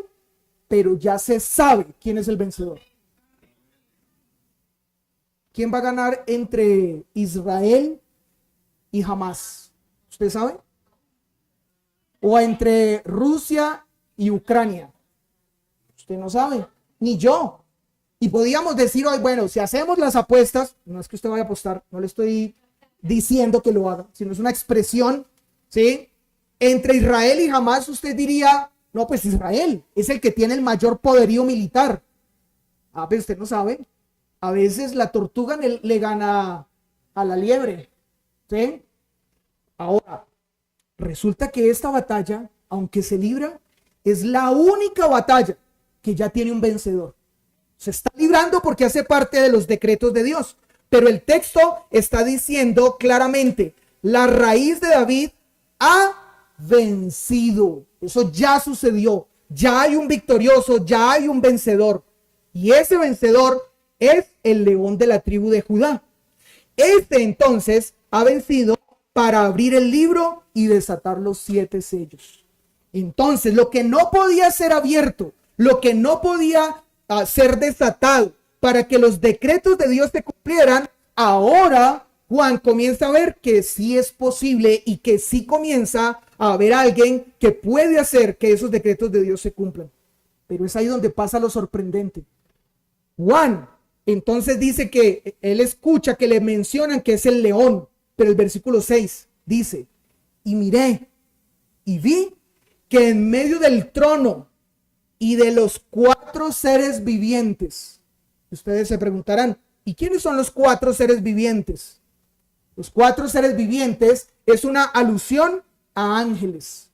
pero ya se sabe quién es el vencedor. ¿Quién va a ganar entre Israel y Hamás? ¿Usted sabe? ¿O entre Rusia y Ucrania? Usted no sabe, ni yo. Y podíamos decir hoy, bueno, si hacemos las apuestas, no es que usted vaya a apostar, no le estoy diciendo que lo haga, sino es una expresión, ¿sí? Entre Israel y Hamás, usted diría, no, pues Israel es el que tiene el mayor poderío militar. Ah, pero usted no sabe. A veces la tortuga le gana a la liebre, ¿sí? Ahora, resulta que esta batalla, aunque se libra, es la única batalla que ya tiene un vencedor. Se está librando porque hace parte de los decretos de Dios. Pero el texto está diciendo claramente, la raíz de David ha vencido. Eso ya sucedió. Ya hay un victorioso, ya hay un vencedor. Y ese vencedor es el león de la tribu de Judá. Este entonces ha vencido para abrir el libro y desatar los 7 sellos. Entonces, lo que no podía ser abierto, lo que no podía ser desatado para que los decretos de Dios se cumplieran, ahora Juan comienza a ver que sí es posible y que sí comienza a haber alguien que puede hacer que esos decretos de Dios se cumplan. Pero es ahí donde pasa lo sorprendente. Juan entonces dice que él escucha que le mencionan que es el león, pero el versículo 6 dice, y miré y vi que en medio del trono y de los 4 seres vivientes, ustedes se preguntarán, ¿y quiénes son los 4 seres vivientes? Los 4 seres vivientes es una alusión a ángeles.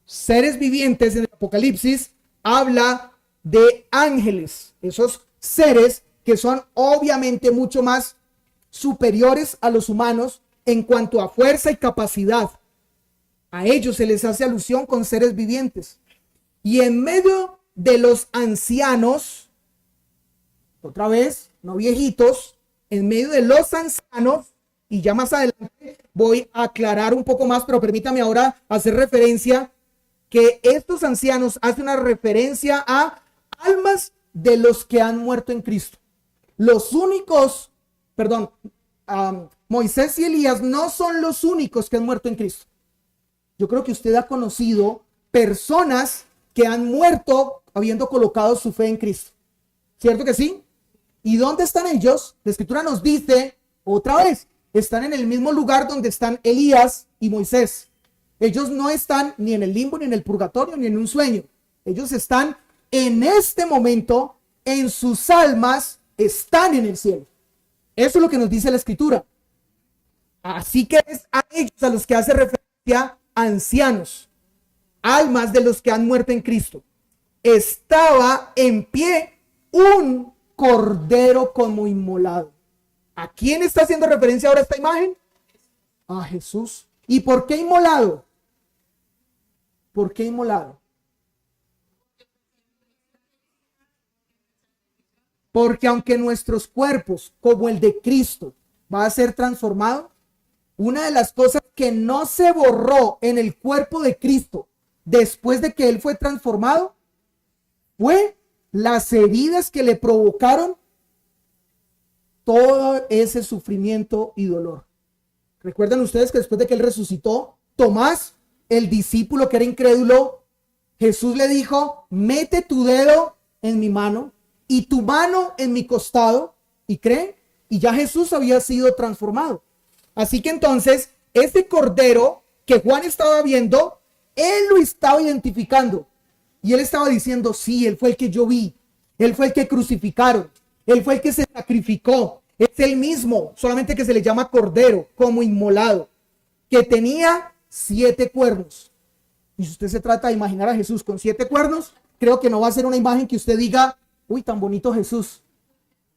Seres vivientes en el Apocalipsis habla de ángeles, esos seres que son obviamente mucho más superiores a los humanos en cuanto a fuerza y capacidad. A ellos se les hace alusión con seres vivientes. Y en medio de los ancianos, otra vez, no viejitos, en medio de los ancianos, y ya más adelante voy a aclarar un poco más, pero permítame ahora hacer referencia que estos ancianos hacen una referencia a almas de los que han muerto en Cristo. Los únicos, Moisés y Elías no son los únicos que han muerto en Cristo. Yo creo que usted ha conocido personas que han muerto habiendo colocado su fe en Cristo. ¿Cierto que sí? ¿Y dónde están ellos? La Escritura nos dice, otra vez, están en el mismo lugar donde están Elías y Moisés. Ellos no están ni en el limbo, ni en el purgatorio, ni en un sueño. Ellos están en este momento, en sus almas, están en el cielo. Eso es lo que nos dice la Escritura. Así que es a ellos a los que hace referencia ancianos, almas de los que han muerto en Cristo. estaba en pie un cordero como inmolado. ¿A quién está haciendo referencia ahora esta imagen? A Jesús. ¿Y por qué inmolado? ¿Por qué inmolado? Porque aunque nuestros cuerpos, como el de Cristo, va a ser transformado, una de las cosas que no se borró en el cuerpo de Cristo después de que Él fue transformado fue las heridas que le provocaron todo ese sufrimiento y dolor. ¿Recuerdan ustedes que después de que Él resucitó, Tomás, el discípulo que era incrédulo, Jesús le dijo, mete tu dedo en mi mano y tu mano en mi costado, y cree, y ya Jesús había sido transformado. Así que entonces, este cordero que Juan estaba viendo, él lo estaba identificando, y él estaba diciendo, sí, él fue el que yo vi, él fue el que crucificaron, él fue el que se sacrificó, es el mismo, solamente que se le llama cordero, como inmolado, que tenía 7 cuernos. Y si usted se trata de imaginar a Jesús con 7 cuernos, creo que no va a ser una imagen que usted diga, uy, tan bonito Jesús.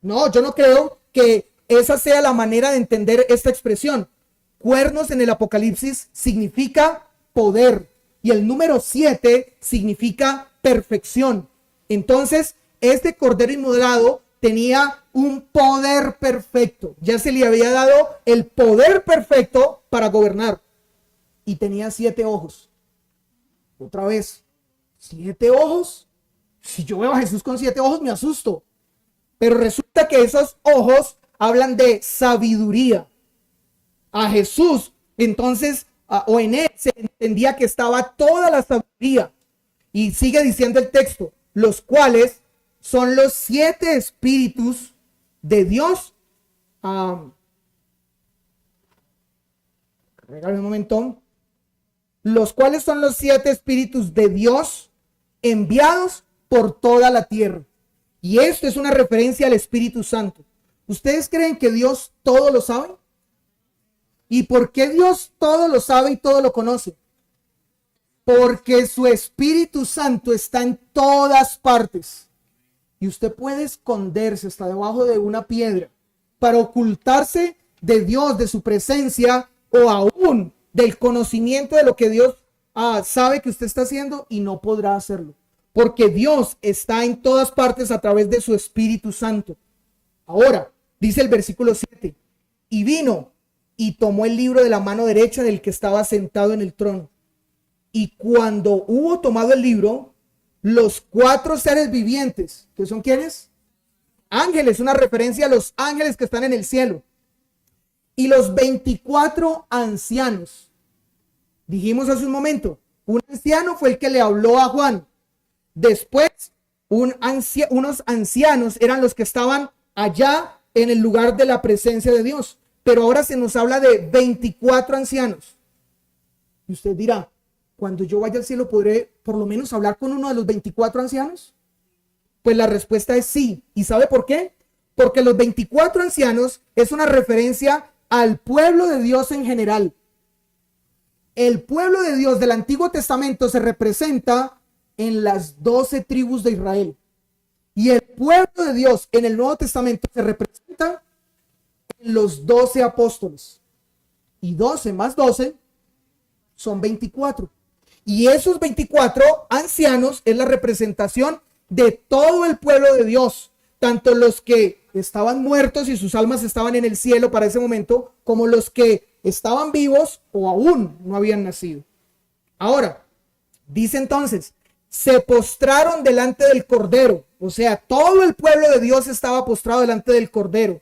No, yo no creo que esa sea la manera de entender esta expresión. Cuernos en el Apocalipsis significa poder y el número 7 significa perfección. Entonces, este cordero inmolado tenía un poder perfecto. Ya se le había dado el poder perfecto para gobernar. Y tenía 7 ojos. Otra vez, 7 ojos. Si yo veo a Jesús con 7 ojos, me asusto. Pero resulta que esos ojos hablan de sabiduría. A Jesús, entonces, o en él se entendía que estaba toda la sabiduría. Y sigue diciendo el texto, los cuales son los 7 espíritus de Dios. Regálame un momento. Los cuales son los 7 espíritus de Dios enviados por toda la tierra. Y esto es una referencia al Espíritu Santo. ¿Ustedes creen que Dios todo lo sabe? ¿Y por qué Dios todo lo sabe y todo lo conoce? Porque su Espíritu Santo está en todas partes. Y usted puede esconderse hasta debajo de una piedra para ocultarse de Dios, de su presencia, o aún del conocimiento de lo que Dios sabe que usted está haciendo, y no podrá hacerlo. Porque Dios está en todas partes a través de su Espíritu Santo. Ahora, dice el versículo 7, y vino y tomó el libro de la mano derecha del que estaba sentado en el trono. Y cuando hubo tomado el libro, los 4 seres vivientes, ¿que son quiénes? Ángeles, una referencia a los ángeles que están en el cielo. Y los 24 ancianos. Dijimos hace un momento, un anciano fue el que le habló a Juan. Después, unos ancianos eran los que estaban allá en el lugar de la presencia de Dios. Pero ahora se nos habla de 24 ancianos. Y usted dirá, cuando yo vaya al cielo, ¿podré por lo menos hablar con uno de los 24 ancianos? Pues la respuesta es sí. ¿Y sabe por qué? Porque los 24 ancianos es una referencia al pueblo de Dios en general. El pueblo de Dios del Antiguo Testamento se representa en las 12 tribus de Israel. Y el pueblo de Dios en el Nuevo Testamento se representa en los 12 apóstoles. Y 12 más 12 son 24. Y esos 24 ancianos es la representación de todo el pueblo de Dios. Tanto los que estaban muertos y sus almas estaban en el cielo para ese momento, como los que estaban vivos o aún no habían nacido. Ahora, dice entonces, se postraron delante del Cordero. O sea, todo el pueblo de Dios estaba postrado delante del Cordero.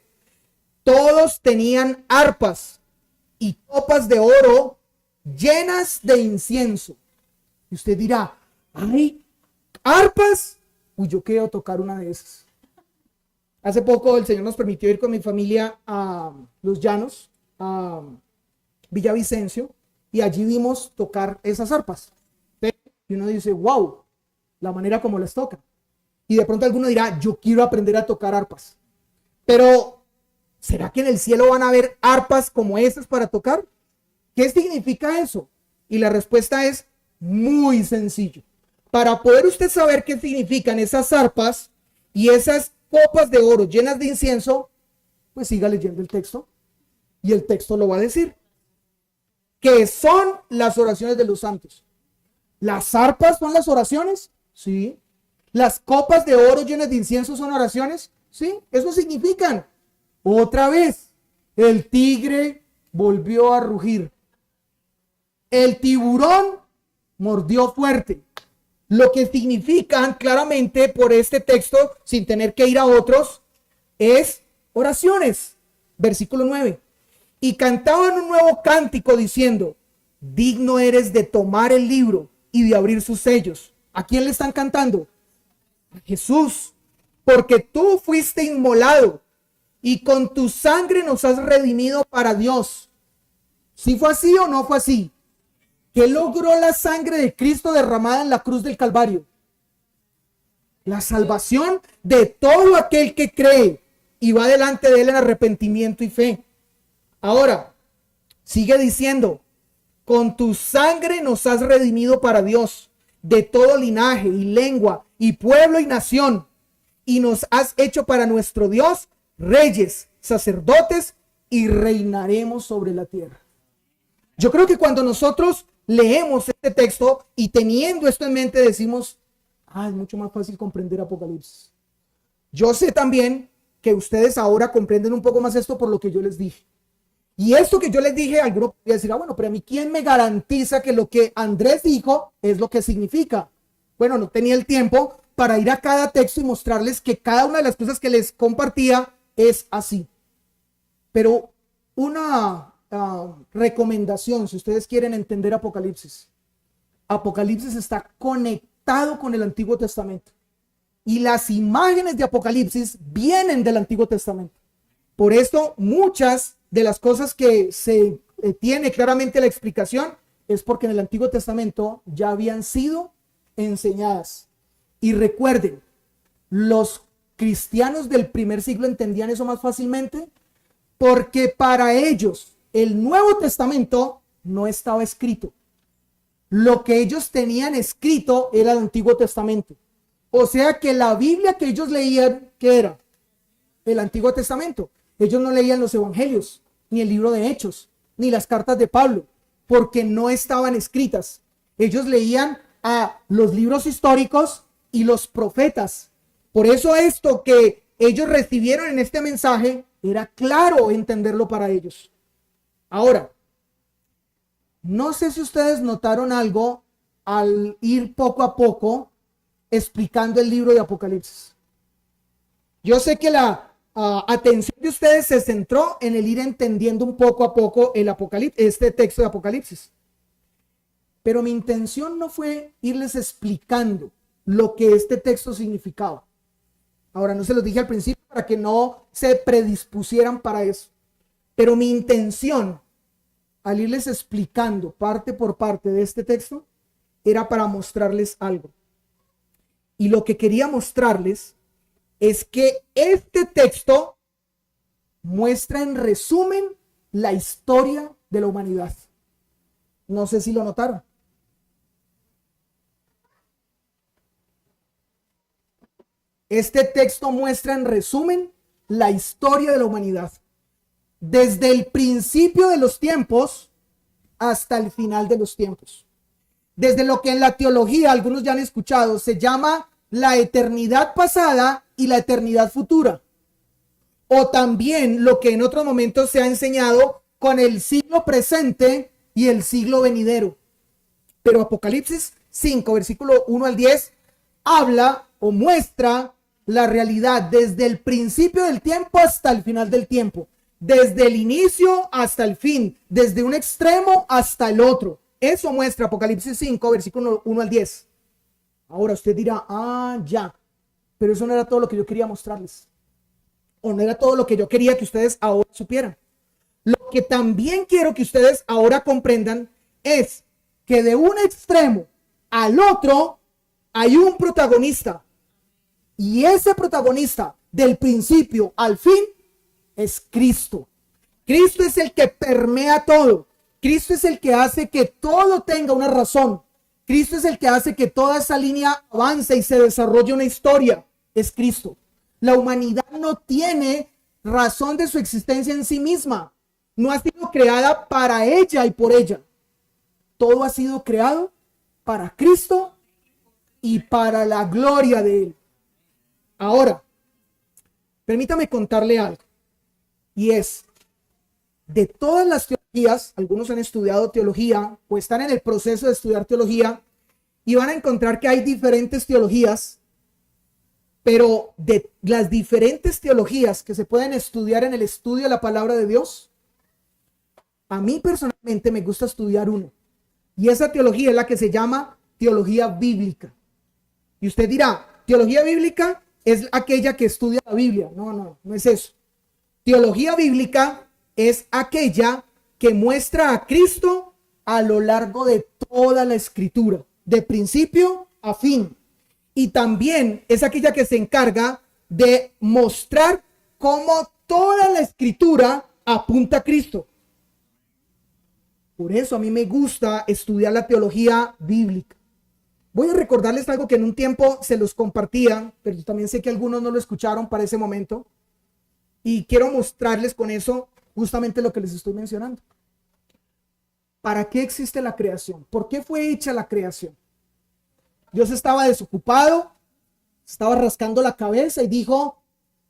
Todos tenían arpas y copas de oro llenas de incienso. Y usted dirá, ¿hay arpas? Uy, yo quiero tocar una de esas. Hace poco el Señor nos permitió ir con mi familia a Los Llanos, a Villavicencio, y allí vimos tocar esas arpas. Y uno dice, wow, la manera como las tocan. Y de pronto alguno dirá, yo quiero aprender a tocar arpas. Pero, ¿será que en el cielo van a haber arpas como esas para tocar? ¿Qué significa eso? Y la respuesta es muy sencillo. para poder usted saber qué significan esas arpas y esas copas de oro llenas de incienso, pues siga leyendo el texto y el texto lo va a decir. Que son las oraciones de los santos. ¿Las arpas son las oraciones? Sí. ¿Las copas de oro llenas de incienso son oraciones? Sí, eso significan. Otra vez, el tigre volvió a rugir. El tiburón mordió fuerte. Lo que significan claramente por este texto, sin tener que ir a otros, es oraciones. Versículo 9. Y cantaban un nuevo cántico diciendo: digno eres de tomar el libro y de abrir sus sellos. ¿A quién le están cantando? A Jesús. Porque tú fuiste inmolado y con tu sangre nos has redimido para Dios. ¿Sí fue así o no fue así? ¿Qué logró la sangre de Cristo derramada en la cruz del Calvario? La salvación de todo aquel que cree y va delante de él en arrepentimiento y fe. Ahora, sigue diciendo: con tu sangre nos has redimido para Dios, de todo linaje y lengua y pueblo y nación, y nos has hecho para nuestro Dios reyes, sacerdotes, y reinaremos sobre la tierra. Yo creo que cuando nosotros leemos este texto y teniendo esto en mente decimos: es mucho más fácil comprender Apocalipsis. Yo sé también que ustedes ahora comprenden un poco más esto por lo que yo les dije. Y esto que yo les dije, alguno podría decir: bueno, pero a mí, ¿quién me garantiza que lo que Andrés dijo es lo que significa? Bueno, no tenía el tiempo para ir a cada texto y mostrarles que cada una de las cosas que les compartía es así. Pero una recomendación, si ustedes quieren entender Apocalipsis. Apocalipsis está conectado con el Antiguo Testamento. Y las imágenes de Apocalipsis vienen del Antiguo Testamento. Por esto, muchas de las cosas que se tiene claramente la explicación es porque en el Antiguo Testamento ya habían sido enseñadas. Y recuerden, los cristianos del primer siglo entendían eso más fácilmente porque para ellos el Nuevo Testamento no estaba escrito. Lo que ellos tenían escrito era el Antiguo Testamento. O sea que la Biblia que ellos leían, ¿qué era? El Antiguo Testamento. Ellos no leían los evangelios, ni el libro de Hechos, ni las cartas de Pablo, porque no estaban escritas. Ellos leían a los libros históricos y los profetas. Por eso esto que ellos recibieron en este mensaje era claro entenderlo para ellos. Ahora, no sé si ustedes notaron algo al ir poco a poco explicando el libro de Apocalipsis. Yo sé que la atención de ustedes se centró en el ir entendiendo un poco a poco el Apocalipsis, este texto de Apocalipsis. Pero mi intención no fue irles explicando lo que este texto significaba. Ahora, no se los dije al principio para que no se predispusieran para eso. Pero mi intención al irles explicando parte por parte de este texto era para mostrarles algo. Y lo que quería mostrarles es que este texto muestra en resumen la historia de la humanidad. No sé si lo notaron. Este texto muestra en resumen la historia de la humanidad. Desde el principio de los tiempos hasta el final de los tiempos. Desde lo que en la teología, algunos ya han escuchado, se llama la eternidad pasada y la eternidad futura. O también lo que en otros momentos se ha enseñado con el siglo presente y el siglo venidero. Pero Apocalipsis 5, versículo 1 al 10, habla o muestra la realidad desde el principio del tiempo hasta el final del tiempo. Desde el inicio hasta el fin, desde un extremo hasta el otro. Eso muestra Apocalipsis 5, versículo 1 al 10. Ahora usted dirá: ya, pero eso no era todo lo que yo quería mostrarles. O no era todo lo que yo quería que ustedes ahora supieran. Lo que también quiero que ustedes ahora comprendan es que de un extremo al otro hay un protagonista. Y ese protagonista del principio al fin es Cristo. Cristo es el que permea todo. Cristo es el que hace que todo tenga una razón. Cristo es el que hace que toda esa línea avance y se desarrolle una historia. Es Cristo. La humanidad no tiene razón de su existencia en sí misma. No ha sido creada para ella y por ella. Todo ha sido creado para Cristo y para la gloria de Él. Ahora, permítame contarle algo. Y es, de todas las teologías, algunos han estudiado teología o están en el proceso de estudiar teología y van a encontrar que hay diferentes teologías, pero de las diferentes teologías que se pueden estudiar en el estudio de la palabra de Dios, a mí personalmente me gusta estudiar uno. Y esa teología es la que se llama teología bíblica. Y usted dirá, teología bíblica es aquella que estudia la Biblia. No es eso. Teología bíblica es aquella que muestra a Cristo a lo largo de toda la escritura, de principio a fin. Y también es aquella que se encarga de mostrar cómo toda la escritura apunta a Cristo. Por eso a mí me gusta estudiar la teología bíblica. Voy a recordarles algo que en un tiempo se los compartía, pero yo también sé que algunos no lo escucharon para ese momento. Y quiero mostrarles con eso justamente lo que les estoy mencionando. ¿Para qué existe la creación? ¿Por qué fue hecha la creación? Dios estaba desocupado, estaba rascando la cabeza y dijo,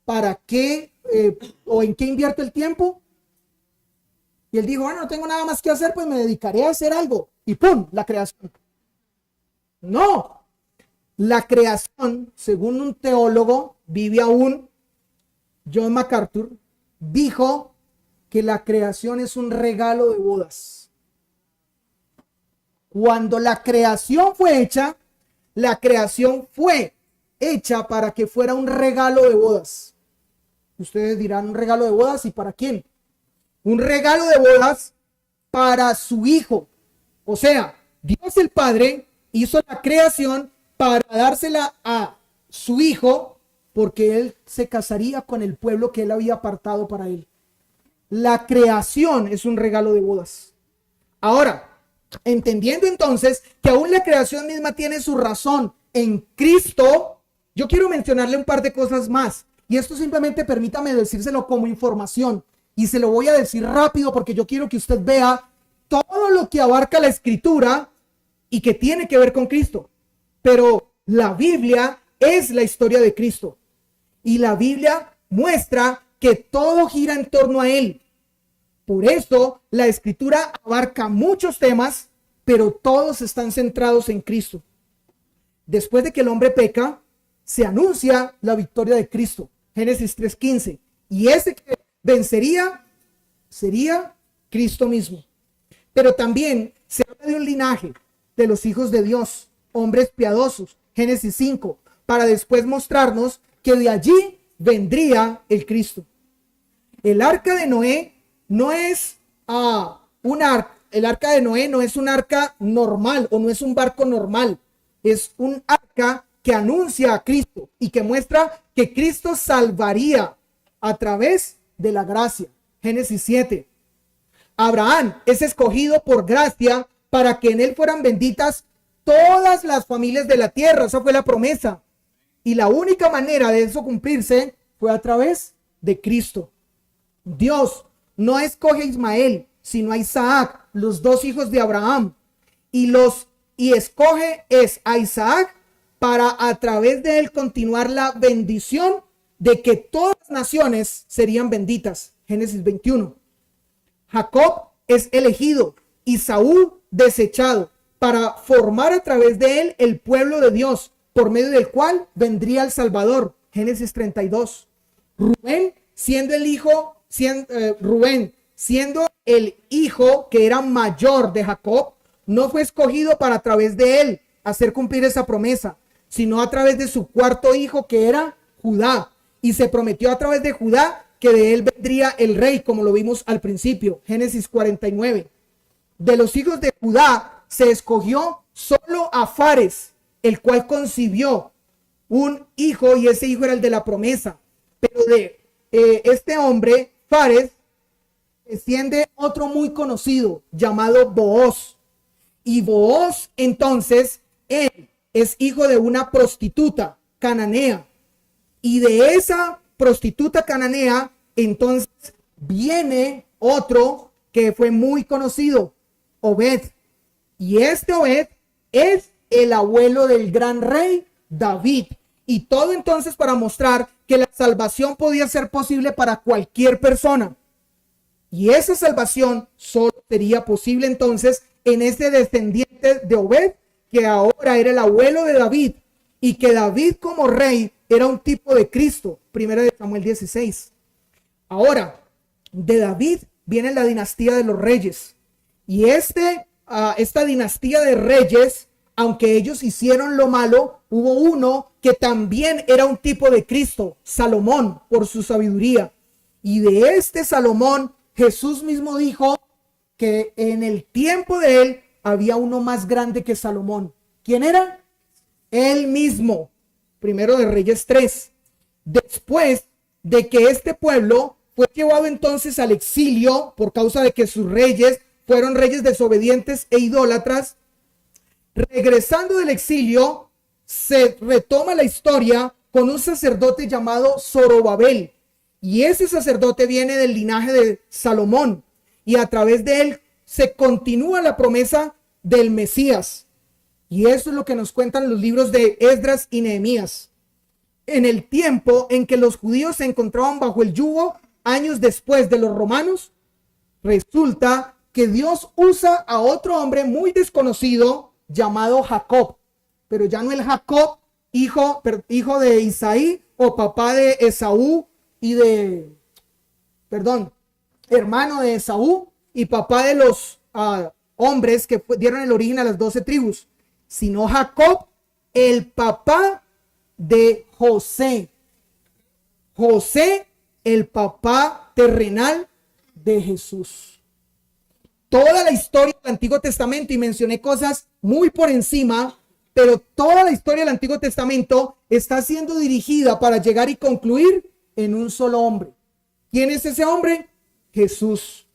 ¿para qué o en qué invierto el tiempo? Y él dijo, bueno, no tengo nada más que hacer, pues me dedicaré a hacer algo. Y ¡pum! La creación. No. La creación, según un teólogo, vive aún, John MacArthur, dijo que la creación es un regalo de bodas. Cuando la creación fue hecha para que fuera un regalo de bodas. Ustedes dirán, ¿un regalo de bodas? ¿Y para quién? Un regalo de bodas para su hijo. O sea, Dios el Padre hizo la creación para dársela a su hijo, porque él se casaría con el pueblo que él había apartado para él. La creación es un regalo de bodas. Ahora, entendiendo entonces que aún la creación misma tiene su razón en Cristo, yo quiero mencionarle un par de cosas más. Y esto simplemente permítame decírselo como información. Y se lo voy a decir rápido porque yo quiero que usted vea todo lo que abarca la escritura y que tiene que ver con Cristo. Pero la Biblia es la historia de Cristo. Y la Biblia muestra que todo gira en torno a Él. Por eso la escritura abarca muchos temas, pero todos están centrados en Cristo. Después de que el hombre peca, se anuncia la victoria de Cristo. Génesis 3:15. Y ese que vencería sería Cristo mismo. Pero también se habla de un linaje de los hijos de Dios, hombres piadosos, Génesis 5, para después mostrarnos que de allí vendría el Cristo. El arca de Noé no es el arca de Noé no es un arca normal o no es un barco normal, es un arca que anuncia a Cristo y que muestra que Cristo salvaría a través de la gracia. Génesis 7. Abraham es escogido por gracia para que en él fueran benditas todas las familias de la tierra. Esa fue la promesa. Y la única manera de eso cumplirse fue a través de Cristo. Dios no escoge a Ismael, sino a Isaac, los dos hijos de Abraham. Y escoge a Isaac para a través de él continuar la bendición de que todas las naciones serían benditas. Génesis 21. Jacob es elegido y Saúl desechado para formar a través de él el pueblo de Dios, por medio del cual vendría el Salvador. Génesis 32. Rubén siendo el hijo que era mayor de Jacob, no fue escogido para a través de él hacer cumplir esa promesa, sino a través de su cuarto hijo que era Judá. Y se prometió a través de Judá que de él vendría el rey, como lo vimos al principio, Génesis 49. De los hijos de Judá se escogió solo a Fares, el cual concibió un hijo y ese hijo era el de la promesa. Pero de este hombre, Fares, desciende otro muy conocido llamado Booz. Y Booz, entonces, él es hijo de una prostituta cananea. Y de esa prostituta cananea, entonces, viene otro que fue muy conocido, Obed. Y este Obed es el abuelo del gran rey David. Y todo entonces para mostrar que la salvación podía ser posible para cualquier persona. Y esa salvación solo sería posible entonces en ese descendiente de Obed, que ahora era el abuelo de David, y que David como rey era un tipo de Cristo. Primera de Samuel 16. Ahora, de David viene la dinastía de los reyes. Y esta dinastía de reyes, aunque ellos hicieron lo malo, hubo uno que también era un tipo de Cristo, Salomón, por su sabiduría. Y de este Salomón, Jesús mismo dijo que en el tiempo de él había uno más grande que Salomón. ¿Quién era? Él mismo. Primero de Reyes 3. Después de que este pueblo fue llevado entonces al exilio por causa de que sus reyes fueron reyes desobedientes e idólatras, regresando del exilio, se retoma la historia con un sacerdote llamado Zorobabel. Y ese sacerdote viene del linaje de Salomón. Y a través de él se continúa la promesa del Mesías. Y eso es lo que nos cuentan los libros de Esdras y Nehemías. En el tiempo en que los judíos se encontraban bajo el yugo, años después de los romanos, resulta que Dios usa a otro hombre muy desconocido llamado Jacob. Pero ya no el Jacob, hijo de Isaí o papá de Esaú hermano de Esaú y papá de los hombres que dieron el origen a las 12 tribus, sino Jacob, el papá de José. José, el papá terrenal de Jesús. Toda la historia del Antiguo Testamento, y mencioné cosas muy por encima, pero toda la historia del Antiguo Testamento está siendo dirigida para llegar y concluir en un solo hombre. ¿Quién es ese hombre? Jesús.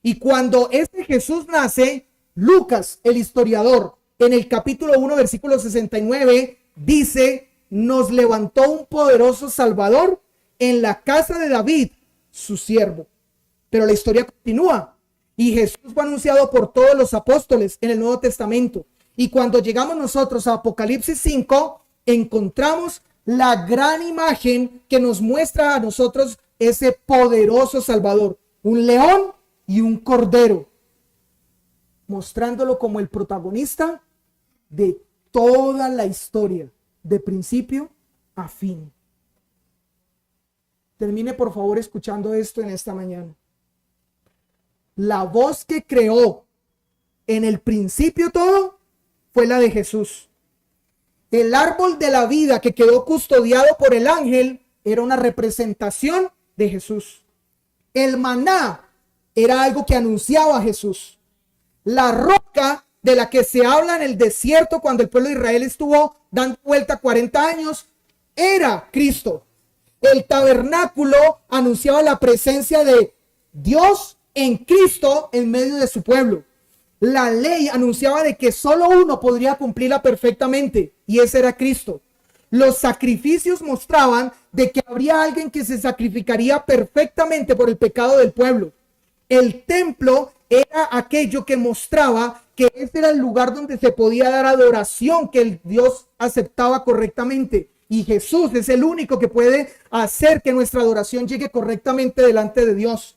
Y cuando este Jesús nace, Lucas, el historiador, en el capítulo 1, versículo 69, dice: nos levantó un poderoso Salvador en la casa de David, su siervo. Pero la historia continúa. Y Jesús fue anunciado por todos los apóstoles en el Nuevo Testamento. Y cuando llegamos nosotros a Apocalipsis 5, encontramos la gran imagen que nos muestra a nosotros ese poderoso Salvador. Un león y un cordero, mostrándolo como el protagonista de toda la historia, de principio a fin. Termine por favor escuchando esto en esta mañana. La voz que creó en el principio todo fue la de Jesús. El árbol de la vida que quedó custodiado por el ángel era una representación de Jesús. El maná era algo que anunciaba a Jesús. La roca de la que se habla en el desierto cuando el pueblo de Israel estuvo dando vuelta 40 años era Cristo. El tabernáculo anunciaba la presencia de Dios en Cristo en medio de su pueblo. La ley anunciaba de que solo uno podría cumplirla perfectamente, y ese era Cristo. Los sacrificios mostraban de que habría alguien que se sacrificaría perfectamente por el pecado del pueblo. El templo era aquello que mostraba que ese era el lugar donde se podía dar adoración que el Dios aceptaba correctamente. Y Jesús es el único que puede hacer que nuestra adoración llegue correctamente delante de Dios.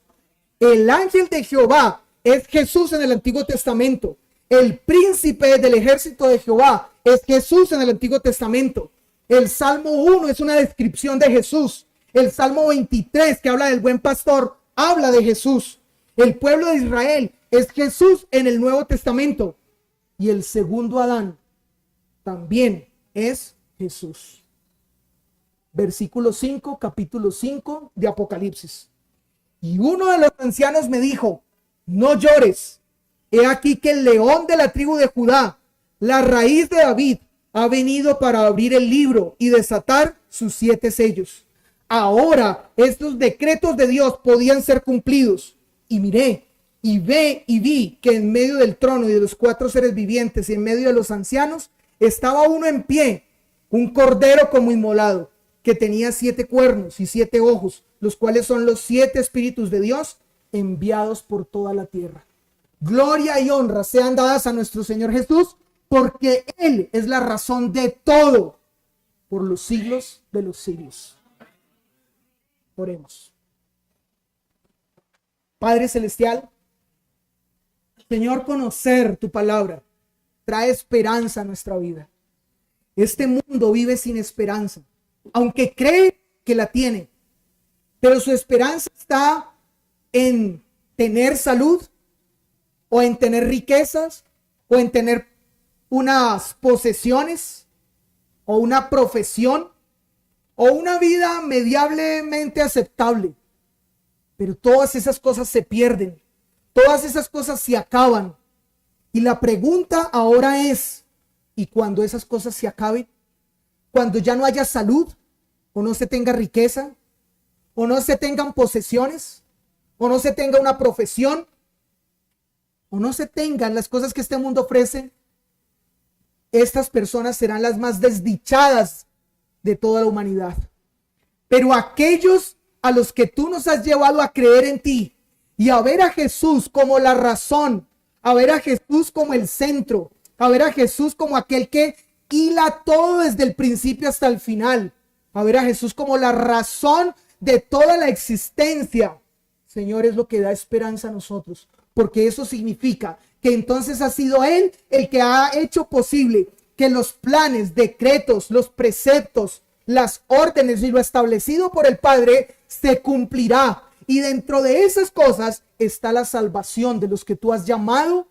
El ángel de Jehová es Jesús en el Antiguo Testamento. El príncipe del ejército de Jehová es Jesús en el Antiguo Testamento. El Salmo 1 es una descripción de Jesús. El Salmo 23, que habla del buen pastor, habla de Jesús. El pueblo de Israel es Jesús en el Nuevo Testamento. Y el segundo Adán también es Jesús. Versículo 5, capítulo 5 de Apocalipsis. Y uno de los ancianos me dijo: no llores. He aquí que el león de la tribu de Judá, la raíz de David, ha venido para abrir el libro y desatar sus 7 sellos. Ahora estos decretos de Dios podían ser cumplidos. Y miré, y vi que en medio del trono y de los 4 seres vivientes y en medio de los ancianos estaba uno en pie, un cordero como inmolado, que tenía 7 cuernos y 7 ojos, los cuales son los 7 espíritus de Dios enviados por toda la tierra. Gloria y honra sean dadas a nuestro Señor Jesús, porque Él es la razón de todo, por los siglos de los siglos. Oremos. Padre Celestial, Señor, conocer tu palabra trae esperanza a nuestra vida. Este mundo vive sin esperanza, aunque cree que la tiene, pero su esperanza está en tener salud, o en tener riquezas, o en tener unas posesiones, o una profesión, o una vida medianamente aceptable. Pero todas esas cosas se pierden, todas esas cosas se acaban. Y la pregunta ahora es, ¿y cuando esas cosas se acaben? Cuando ya no haya salud, o no se tenga riqueza, o no se tengan posesiones, o no se tenga una profesión, o no se tengan las cosas que este mundo ofrece, estas personas serán las más desdichadas de toda la humanidad. Pero aquellos a los que tú nos has llevado a creer en ti y a ver a Jesús como la razón, a ver a Jesús como el centro, a ver a Jesús como aquel que hila todo desde el principio hasta el final, a ver a Jesús como la razón de toda la existencia, Señor, es lo que da esperanza a nosotros, porque eso significa que entonces ha sido Él el que ha hecho posible que los planes, decretos, los preceptos, las órdenes y lo establecido por el Padre se cumplirá. Y dentro de esas cosas está la salvación de los que tú has llamado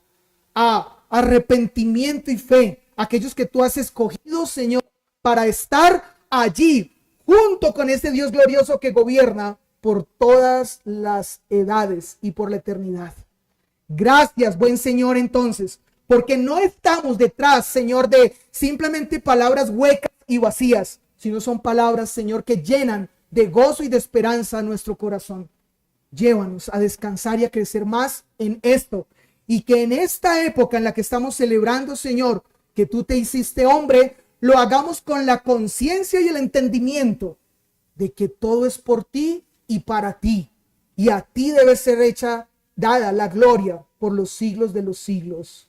a arrepentimiento y fe, aquellos que tú has escogido, Señor, para estar allí junto con ese Dios glorioso que gobierna por todas las edades y por la eternidad. Gracias, buen Señor, entonces, porque no estamos detrás, Señor, de simplemente palabras huecas y vacías, sino son palabras, Señor, que llenan de gozo y de esperanza a nuestro corazón. Llévanos a descansar y a crecer más en esto, y que en esta época en la que estamos celebrando, Señor, que tú te hiciste hombre, lo hagamos con la conciencia y el entendimiento de que todo es por ti y para ti, y a ti debe ser dada la gloria por los siglos de los siglos.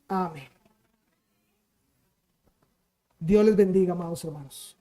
Amén. Dios les bendiga, amados hermanos.